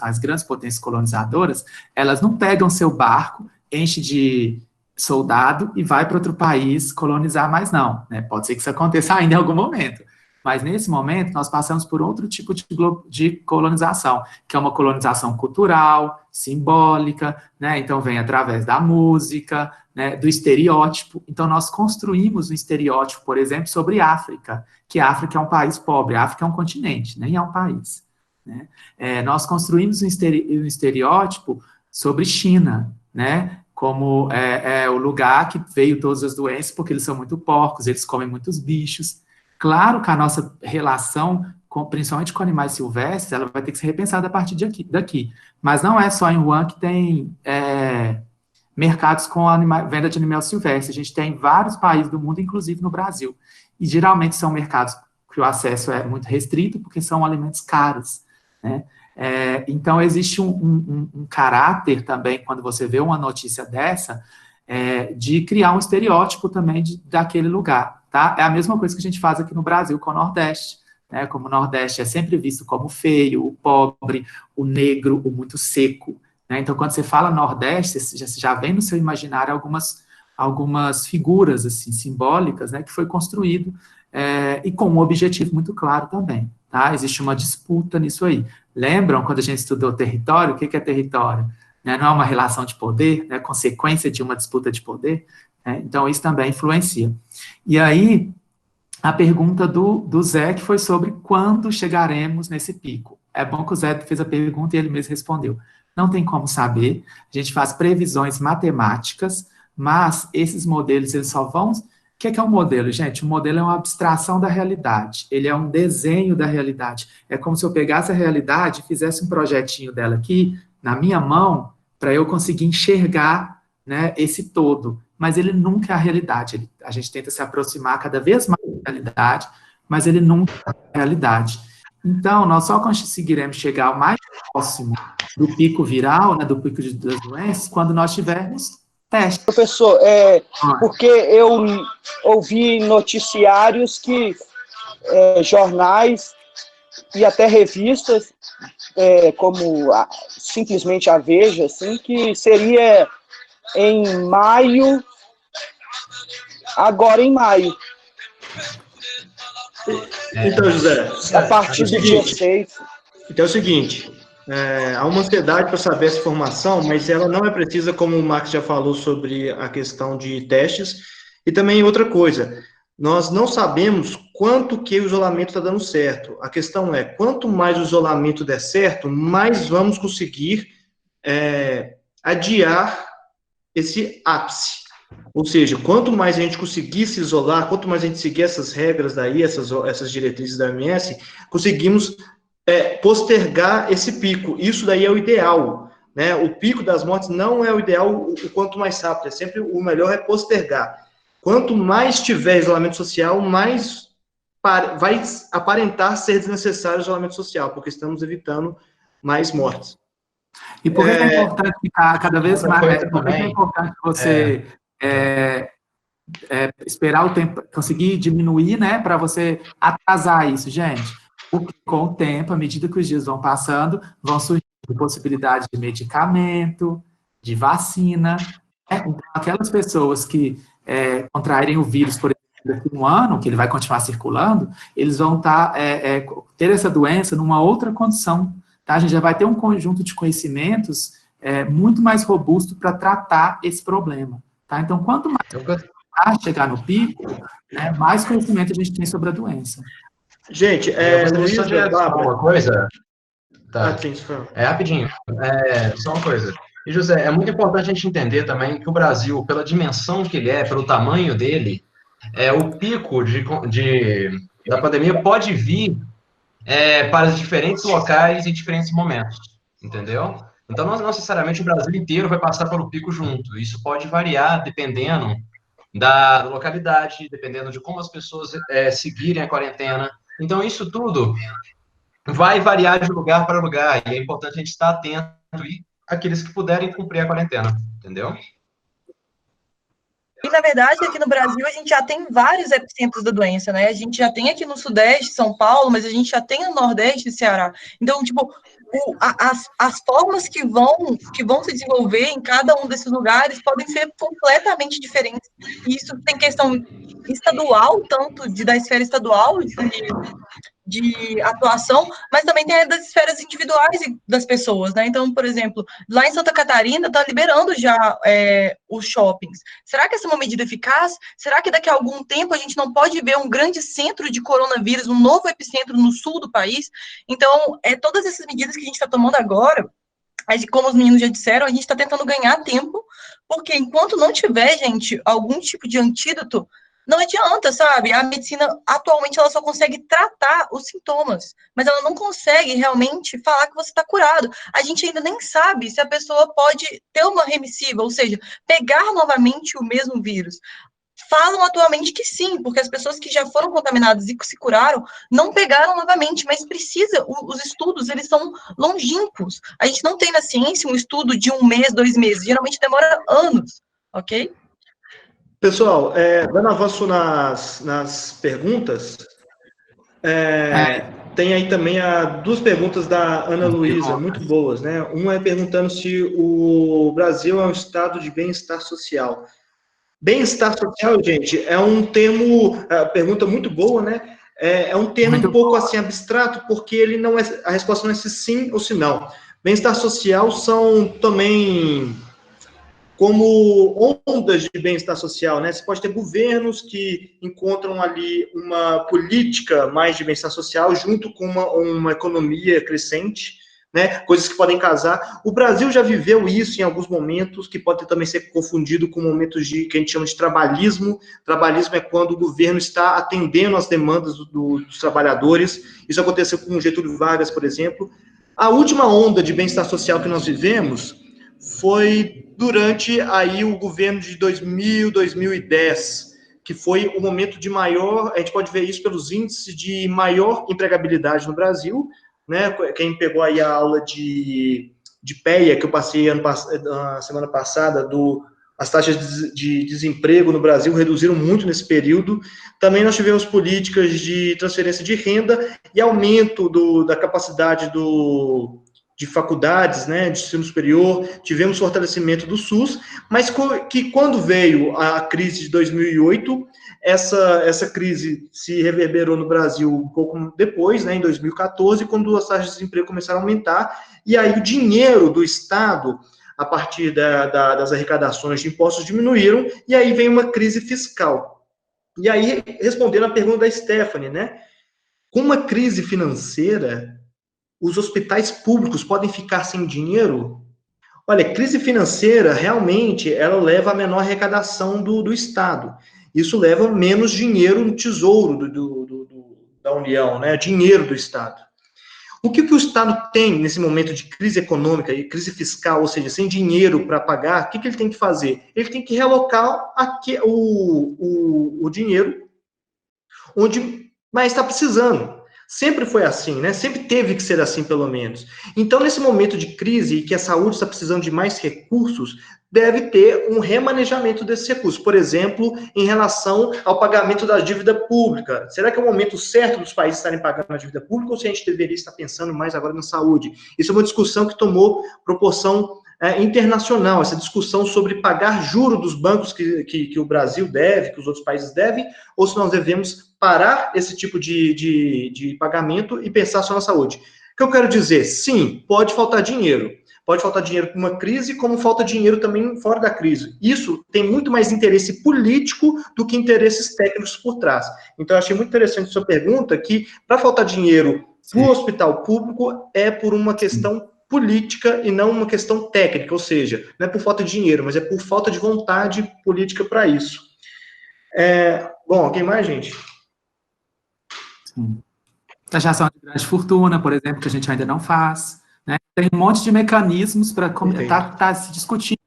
as grandes potências colonizadoras, elas não pegam seu barco, enche de soldado e vai para outro país colonizar mais não, né? Pode ser que isso aconteça ainda em algum momento, mas nesse momento nós passamos por outro tipo de colonização, que é uma colonização cultural, simbólica, né? Então vem através da música, né, do estereótipo. Então nós construímos um estereótipo, por exemplo, sobre África, que a África é um país pobre, a África é um continente, nem é um país, né? Nós construímos um estereótipo sobre China, né? Como o lugar que veio todas as doenças, porque eles são muito porcos, eles comem muitos bichos. Claro que a nossa relação, principalmente com animais silvestres, ela vai ter que ser repensada a partir daqui. Mas não é só em Wuhan que tem mercados com venda de animais silvestres. A gente tem em vários países do mundo, inclusive no Brasil. E geralmente são mercados que o acesso é muito restrito, porque são alimentos caros, né? Então, existe um caráter também, quando você vê uma notícia dessa, de criar um estereótipo também daquele lugar, tá? É a mesma coisa que a gente faz aqui no Brasil com o Nordeste, né? Como o Nordeste é sempre visto como feio, o pobre, o negro, o muito seco, né? Então, quando você fala Nordeste, você já vem no seu imaginário algumas figuras, assim, simbólicas, né? Que foi construído, e com um objetivo muito claro também, tá? Existe uma disputa nisso aí. Lembram, quando a gente estudou território, o que é território? Né, não é uma relação de poder, né, consequência de uma disputa de poder, né? Então isso também influencia. E aí, a pergunta do Zé, que foi sobre quando chegaremos nesse pico. É bom que o Zé fez a pergunta e ele mesmo respondeu. Não tem como saber, a gente faz previsões matemáticas, mas esses modelos, eles só vão... O que é um modelo, gente? O modelo é uma abstração da realidade, ele é um desenho da realidade. É como se eu pegasse a realidade e fizesse um projetinho dela aqui, na minha mão, para eu conseguir enxergar, né, esse todo. Mas ele nunca é a realidade. A gente tenta se aproximar cada vez mais da realidade, mas ele nunca é a realidade. Então, nós só conseguiremos chegar o mais próximo do pico viral, né, do pico das doenças, quando nós tivermos testes. Professor, porque eu ouvi noticiários que jornais e até revistas, como simplesmente a Veja, assim, que seria em maio, agora em maio. Então, José, a partir do dia 6. Então é o seguinte, há uma ansiedade para saber essa informação, mas ela não é precisa, como o Max já falou sobre a questão de testes, e também outra coisa, nós não sabemos quanto que o isolamento está dando certo. A questão é, quanto mais o isolamento der certo, mais vamos conseguir adiar esse ápice. Ou seja, quanto mais a gente conseguir se isolar, quanto mais a gente seguir essas regras daí, essas diretrizes da OMS, conseguimos postergar esse pico. Isso daí é o ideal, né? O pico das mortes não é o ideal o quanto mais rápido, sempre o melhor é postergar. Quanto mais tiver isolamento social, mais vai aparentar ser desnecessário o isolamento social, porque estamos evitando mais mortes. E por que é importante ficar cada vez mais... Por que é importante você esperar o tempo, conseguir diminuir, né, para você atrasar isso, gente? Porque com o tempo, à medida que os dias vão passando, vão surgindo possibilidades de medicamento, de vacina. Então, aquelas pessoas que contraírem o vírus, por exemplo, daqui a um ano, que ele vai continuar circulando, eles vão ter essa doença numa outra condição. Tá? A gente já vai ter um conjunto de conhecimentos muito mais robusto para tratar esse problema. Tá? Então, quanto mais chegar no pico, né, mais conhecimento a gente tem sobre a doença. Gente, Luiz, uma coisa. Tá. Sim, rapidinho. Só uma coisa. E, José, é muito importante a gente entender também que o Brasil, pela dimensão que ele pelo tamanho dele, o pico da pandemia pode vir para diferentes locais em diferentes momentos, entendeu? Então, não necessariamente o Brasil inteiro vai passar pelo pico junto. Isso pode variar dependendo da localidade, dependendo de como as pessoas seguirem a quarentena. Então, isso tudo vai variar de lugar para lugar, e é importante a gente estar atento e aqueles que puderem cumprir a quarentena, entendeu? E, na verdade, aqui no Brasil, a gente já tem vários epicentros da doença, né? A gente já tem aqui no Sudeste, São Paulo, mas a gente já tem no Nordeste e Ceará. Então, tipo, as formas que vão se desenvolver em cada um desses lugares podem ser completamente diferentes. E isso tem questão estadual, tanto da esfera estadual, de atuação, mas também tem a das esferas individuais das pessoas, né? Então, por exemplo, lá em Santa Catarina está liberando já os shoppings. Será que essa é uma medida eficaz? Será que daqui a algum tempo a gente não pode ver um grande centro de coronavírus, um novo epicentro no sul do país? Então, todas essas medidas que a gente está tomando agora, como os meninos já disseram, a gente está tentando ganhar tempo, porque enquanto não tiver, gente, algum tipo de antídoto, não adianta, sabe? A medicina, atualmente, ela só consegue tratar os sintomas, mas ela não consegue realmente falar que você está curado. A gente ainda nem sabe se a pessoa pode ter uma remissiva, ou seja, pegar novamente o mesmo vírus. Falam atualmente que sim, porque as pessoas que já foram contaminadas e que se curaram não pegaram novamente, mas os estudos, eles são longínquos. A gente não tem na ciência um estudo de 1 mês, 2 meses, geralmente demora anos, ok? Pessoal, dando avanço nas perguntas, tem aí também duas perguntas da Ana Luísa, muito boas, né? Uma é perguntando se o Brasil é um estado de bem-estar social. Bem-estar social, gente, é um termo, pergunta muito boa, né? É um termo muito um pouco assim abstrato, porque ele não é, a resposta não é se sim ou se não. Bem-estar social são também como ondas de bem-estar social, né? Você pode ter governos que encontram ali uma política mais de bem-estar social junto com uma economia crescente, né? Coisas que podem casar. O Brasil já viveu isso em alguns momentos, que pode também ser confundido com momentos que a gente chama de trabalhismo. Trabalhismo é quando o governo está atendendo às demandas dos trabalhadores. Isso aconteceu com o Getúlio Vargas, por exemplo. A última onda de bem-estar social que nós vivemos foi durante aí o governo de 2000, 2010, que foi o momento de maior, a gente pode ver isso pelos índices de maior empregabilidade no Brasil, né? Quem pegou aí a aula de PEA, que eu passei na semana passada, as taxas de desemprego no Brasil reduziram muito nesse período. Também nós tivemos políticas de transferência de renda e aumento da capacidade de faculdades, né, de ensino superior, tivemos fortalecimento do SUS, mas que quando veio a crise de 2008, essa crise se reverberou no Brasil um pouco depois, né, em 2014, quando as taxas de desemprego começaram a aumentar, e aí o dinheiro do Estado, a partir das arrecadações de impostos, diminuíram, e aí vem uma crise fiscal. E aí, respondendo a pergunta da Stephanie, né, com uma crise financeira, os hospitais públicos podem ficar sem dinheiro? Olha, crise financeira, realmente, ela leva a menor arrecadação do Estado. Isso leva menos dinheiro no tesouro da União, né? Dinheiro do Estado. O que o Estado tem nesse momento de crise econômica e crise fiscal, ou seja, sem dinheiro para pagar, o que ele tem que fazer? Ele tem que realocar o dinheiro onde mais está precisando. Sempre foi assim, né? Sempre teve que ser assim, pelo menos. Então, nesse momento de crise, que a saúde está precisando de mais recursos, deve ter um remanejamento desses recursos. Por exemplo, em relação ao pagamento da dívida pública. Será que é o momento certo dos países estarem pagando a dívida pública ou se a gente deveria estar pensando mais agora na saúde? Isso é uma discussão que tomou proporção internacional, essa discussão sobre pagar juro dos bancos que o Brasil deve, que os outros países devem, ou se nós devemos parar esse tipo de pagamento e pensar só na saúde. O que eu quero dizer? Sim, pode faltar dinheiro. Pode faltar dinheiro para uma crise, como falta dinheiro também fora da crise. Isso tem muito mais interesse político do que interesses técnicos por trás. Então, eu achei muito interessante a sua pergunta, que para faltar dinheiro para o hospital público é por uma questão política e não uma questão técnica, ou seja, não é por falta de dinheiro, mas é por falta de vontade política para isso. Bom, alguém mais, gente? Sim. Taxação de grande fortuna, por exemplo, que a gente ainda não faz, né? Tem um monte de mecanismos para tá se discutindo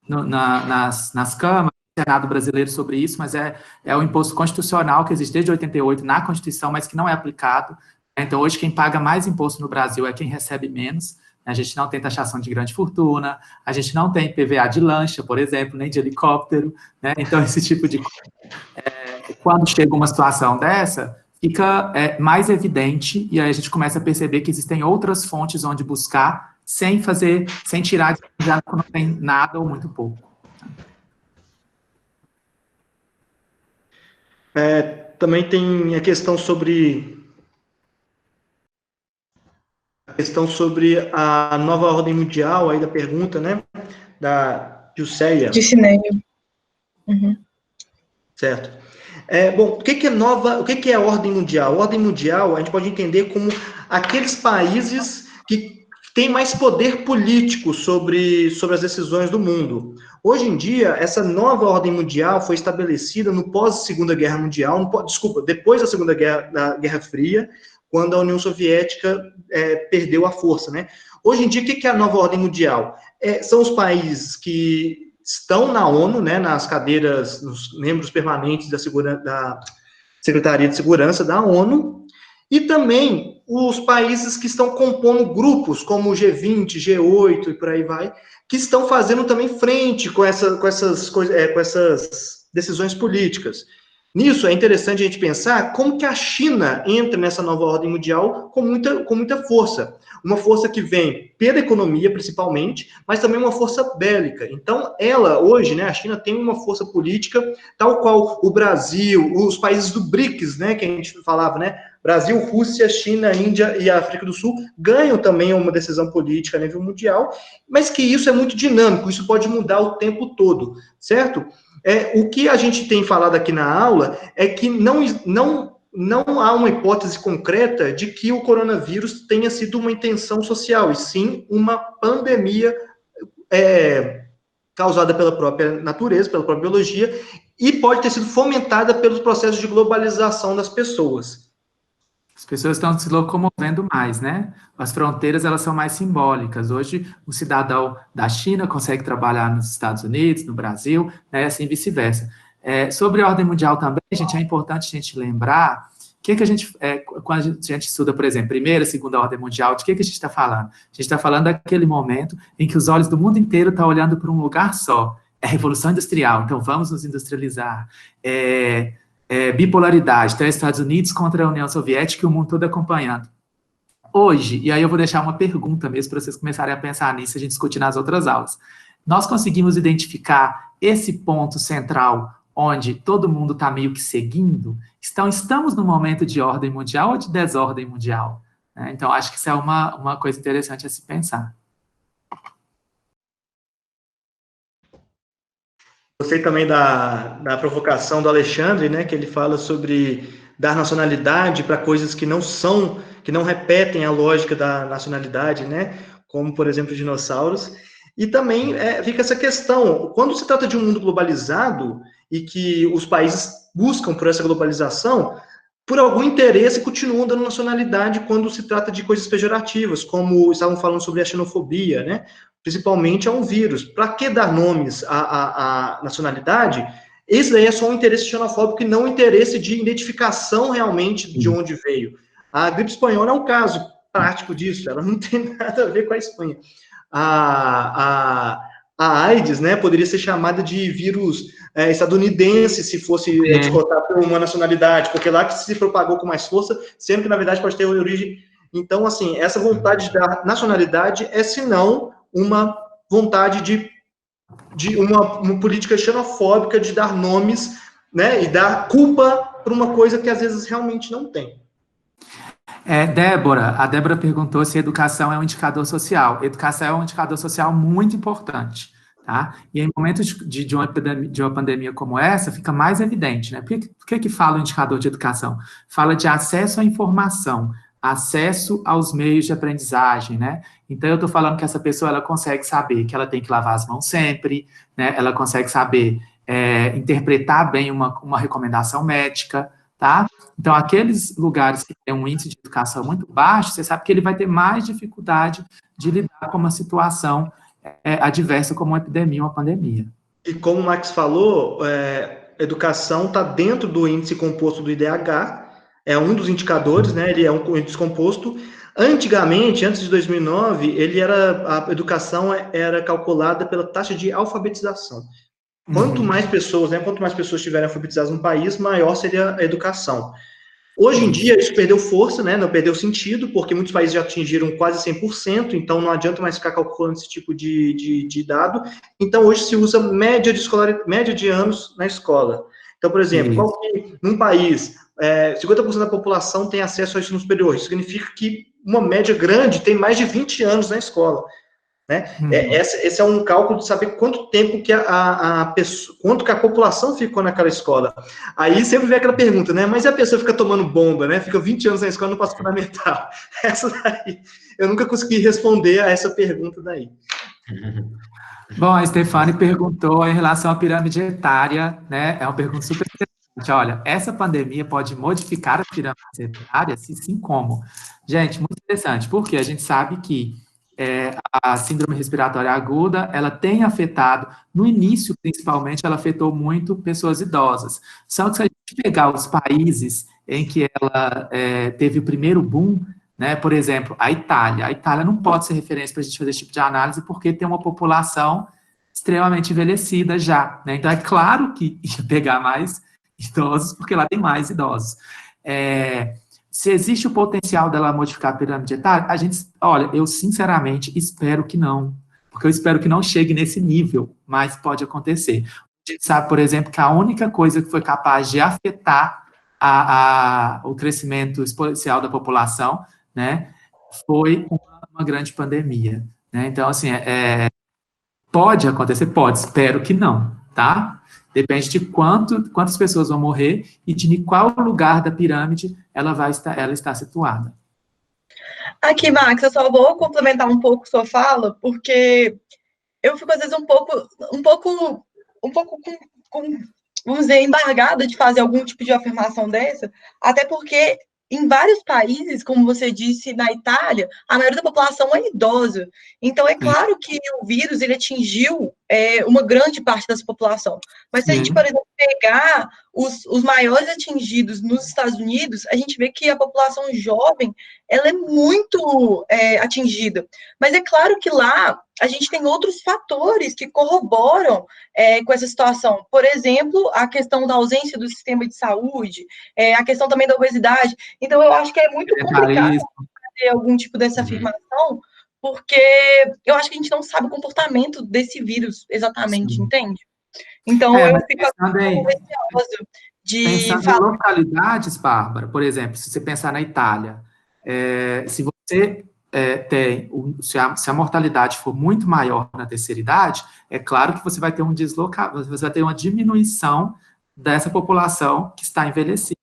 nas câmaras, no Senado brasileiro sobre isso, mas é o imposto constitucional que existe desde 88 na Constituição, mas que não é aplicado. Então, hoje, quem paga mais imposto no Brasil é quem recebe menos. A gente não tem taxação de grande fortuna, a gente não tem PVA de lancha, por exemplo, nem de helicóptero, né? Então, esse tipo de coisa, quando chega uma situação dessa, fica mais evidente, e aí a gente começa a perceber que existem outras fontes onde buscar, sem tirar de já quando não tem nada ou muito pouco. Também tem a questão sobre a nova ordem mundial, aí da pergunta, né, da Jusceia. De Cineio. Uhum. Certo. Bom, o que é a ordem mundial? A ordem mundial, a gente pode entender como aqueles países que têm mais poder político sobre as decisões do mundo. Hoje em dia, essa nova ordem mundial foi estabelecida no pós-Segunda Guerra Mundial, depois da Segunda Guerra, da Guerra Fria, quando a União Soviética perdeu a força, né? Hoje em dia, o que é a nova ordem mundial? São os países que estão na ONU, né, nas cadeiras, nos membros permanentes da Secretaria de Segurança da ONU, e também os países que estão compondo grupos, como o G20, G8 e por aí vai, que estão fazendo também frente com essas decisões políticas. Nisso, é interessante a gente pensar como que a China entra nessa nova ordem mundial com muita força. Uma força que vem pela economia, principalmente, mas também uma força bélica. Então, ela, hoje, né, a China tem uma força política, tal qual o Brasil, os países do BRICS, né, que a gente falava, né, Brasil, Rússia, China, Índia e África do Sul, ganham também uma decisão política a nível mundial, mas que isso é muito dinâmico, isso pode mudar o tempo todo, certo? O que a gente tem falado aqui na aula é que não há uma hipótese concreta de que o coronavírus tenha sido uma intenção social, e sim uma pandemia causada pela própria natureza, pela própria biologia, e pode ter sido fomentada pelos processos de globalização das pessoas. As pessoas estão se locomovendo mais, né? As fronteiras, elas são mais simbólicas. Hoje, o cidadão da China consegue trabalhar nos Estados Unidos, no Brasil, né? Assim vice-versa. Sobre a ordem mundial também, gente, é importante a gente lembrar que a gente, quando a gente estuda, por exemplo, primeira, segunda ordem mundial, de que a gente está falando? A gente está falando daquele momento em que os olhos do mundo inteiro estão olhando para um lugar só. É a Revolução Industrial, então vamos nos industrializar. Bipolaridade, então Estados Unidos contra a União Soviética e o mundo todo acompanhando. Hoje, e aí eu vou deixar uma pergunta mesmo para vocês começarem a pensar nisso, a gente discutir nas outras aulas. Nós conseguimos identificar esse ponto central onde todo mundo está meio que seguindo? Estamos num momento de ordem mundial ou de desordem mundial? Então, acho que isso é uma coisa interessante a se pensar. Gostei também da provocação do Alexandre, né, que ele fala sobre dar nacionalidade para coisas que não repetem a lógica da nacionalidade, né, como, por exemplo, dinossauros. E também fica essa questão, quando se trata de um mundo globalizado e que os países buscam por essa globalização, por algum interesse continuam dando nacionalidade quando se trata de coisas pejorativas, como estavam falando sobre a xenofobia, né? Principalmente a um vírus. Para que dar nomes à nacionalidade? Esse daí é só um interesse xenofóbico e não um interesse de identificação realmente de onde veio. A gripe espanhola é um caso prático disso, ela não tem nada a ver com a Espanha. A AIDS, né, poderia ser chamada de vírus estadunidense se fosse descotar por uma nacionalidade, porque lá que se propagou com mais força, sempre que na verdade pode ter origem. Então, assim, essa vontade da nacionalidade é, senão, uma vontade de uma política xenofóbica de dar nomes, né, e dar culpa para uma coisa que às vezes realmente não tem. A Débora perguntou se educação é um indicador social. Educação é um indicador social muito importante, tá? E em momentos de uma pandemia como essa, fica mais evidente, né? Por que fala o indicador de educação? Fala de acesso à informação, acesso aos meios de aprendizagem, né? Então, eu estou falando que essa pessoa, ela consegue saber que ela tem que lavar as mãos sempre, né? Ela consegue saber interpretar bem uma recomendação médica, tá? Então, aqueles lugares que têm um índice de educação muito baixo, você sabe que ele vai ter mais dificuldade de lidar com uma situação adversa como uma epidemia, uma pandemia. E como o Max falou, educação está dentro do índice composto do IDH, é um dos indicadores, né? Ele é um descomposto. Antigamente, antes de 2009, a educação era calculada pela taxa de alfabetização. Quanto mais pessoas, né? Quanto mais pessoas estiverem alfabetizadas no país, maior seria a educação. Hoje em dia, isso perdeu força, né? Não perdeu sentido, porque muitos países já atingiram quase 100%, então não adianta mais ficar calculando esse tipo de dado. Então, hoje se usa média de anos na escola. Então, por exemplo, num país, 50% da população tem acesso ao ensino superior. Isso significa que uma média grande tem mais de 20 anos na escola. Né? Esse é um cálculo de saber quanto tempo que quanto que a população ficou naquela escola. Aí sempre vem aquela pergunta, né? Mas e a pessoa fica tomando bomba, né? Fica 20 anos na escola, não passa fundamental. Essa daí, eu nunca consegui responder a essa pergunta daí. Bom, a Stefane perguntou em relação à pirâmide etária, né? É uma pergunta super interessante. Olha, essa pandemia pode modificar a pirâmide etária? Se sim, como? Gente, muito interessante, porque a gente sabe que a síndrome respiratória aguda, ela tem afetado, no início, principalmente, ela afetou muito pessoas idosas. Só que se a gente pegar os países em que ela teve o primeiro boom, né, por exemplo, a Itália não pode ser referência para a gente fazer esse tipo de análise, porque tem uma população extremamente envelhecida já, né? Então, é claro que ia pegar mais idosos, porque lá tem mais idosos. Se existe o potencial dela modificar a pirâmide etária, olha, eu sinceramente espero que não, porque eu espero que não chegue nesse nível, mas pode acontecer. A gente sabe, por exemplo, que a única coisa que foi capaz de afetar o crescimento exponencial da população, né, foi uma grande pandemia, né? Então, assim, pode acontecer? Pode, espero que não, tá? Depende de quantas pessoas vão morrer e de qual lugar da pirâmide ela está situada. Aqui, Max, eu só vou complementar um pouco sua fala, porque eu fico, às vezes, um pouco vamos dizer, embargada de fazer algum tipo de afirmação dessa, até porque em vários países, como você disse, na Itália, a maioria da população é idosa. Então, é claro que o vírus, ele atingiu uma grande parte dessa população. Mas se a gente, por exemplo, pegar os maiores atingidos nos Estados Unidos, a gente vê que a população jovem, ela é muito atingida. Mas é claro que lá a gente tem outros fatores que corroboram com essa situação. Por exemplo, a questão da ausência do sistema de saúde, a questão também da obesidade. Então, eu acho que é muito complicado fazer algum tipo dessa afirmação, porque eu acho que a gente não sabe o comportamento desse vírus exatamente, entende? Então, eu fico receosa de pensando falar. em localidades, Bárbara, por exemplo, se você pensar na Itália, se você se a mortalidade for muito maior na terceira idade, é claro que você vai ter você vai ter uma diminuição dessa população que está envelhecida,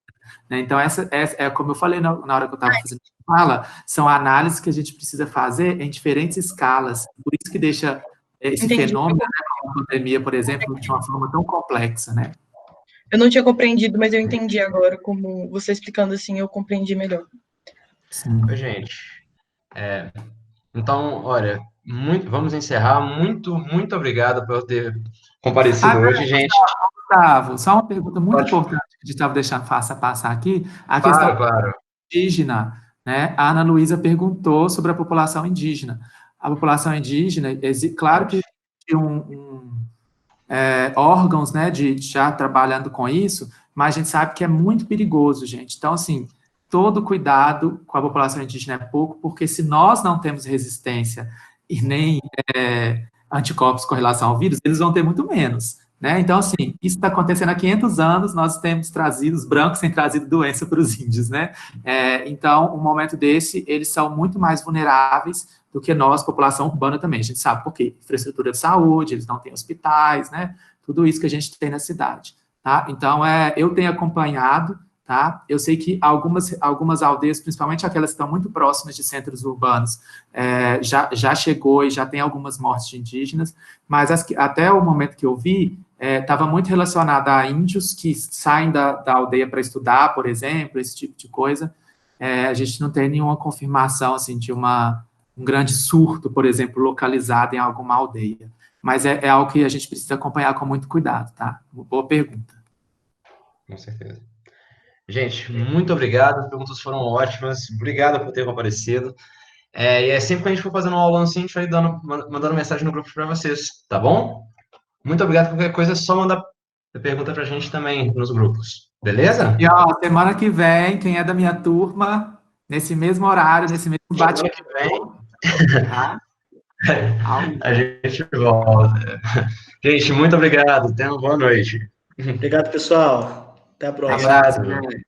né? Então, essa como eu falei na hora que eu estava fazendo a fala, são análises que a gente precisa fazer em diferentes escalas, por isso que deixa esse fenômeno, né, como a pandemia, por exemplo, de uma forma tão complexa, né? Eu não tinha compreendido, mas eu entendi agora, como você explicando assim, eu compreendi melhor. Sim. Oi, gente. Então, olha, vamos encerrar. Muito, muito obrigado por ter comparecido hoje, gente. Gustavo, só uma pergunta muito importante que a gente estava deixando passar aqui. A questão indígena, né? A Ana Luísa perguntou sobre a população indígena. A população indígena, claro que tem órgãos, né, de já trabalhando com isso, mas a gente sabe que é muito perigoso, gente. Então, assim, todo cuidado com a população indígena é pouco, porque se nós não temos resistência e nem anticorpos com relação ao vírus, eles vão ter muito menos, né? Então, assim, isso está acontecendo há 500 anos, nós temos trazido, os brancos têm trazido doença para os índios, né? Então, um momento desse, eles são muito mais vulneráveis do que nós, população urbana também. A gente sabe por quê? Infraestrutura de saúde, eles não têm hospitais, né? Tudo isso que a gente tem na cidade, tá? Então, eu tenho acompanhado, tá? Eu sei que algumas aldeias, principalmente aquelas que estão muito próximas de centros urbanos, já chegou e já tem algumas mortes de indígenas, mas até o momento que eu vi, estava muito relacionada a índios que saem da aldeia para estudar, por exemplo, esse tipo de coisa. A gente não tem nenhuma confirmação, assim, de um grande surto, por exemplo, localizado em alguma aldeia. Mas é algo que a gente precisa acompanhar com muito cuidado, tá? Boa pergunta. Com certeza. Gente, muito obrigado, as perguntas foram ótimas, obrigado por ter comparecido. E é sempre que a gente for fazendo uma aula assim, a gente vai mandando mensagem no grupo para vocês, tá bom? Muito obrigado, qualquer coisa é só mandar pergunta pra gente também nos grupos, beleza? E ó, semana que vem, quem é da minha turma, nesse mesmo horário, nesse mesmo Semana que vem, tá? a gente volta. Gente, muito obrigado, tenham uma boa noite. Obrigado, pessoal. Até a próxima. Obrigado.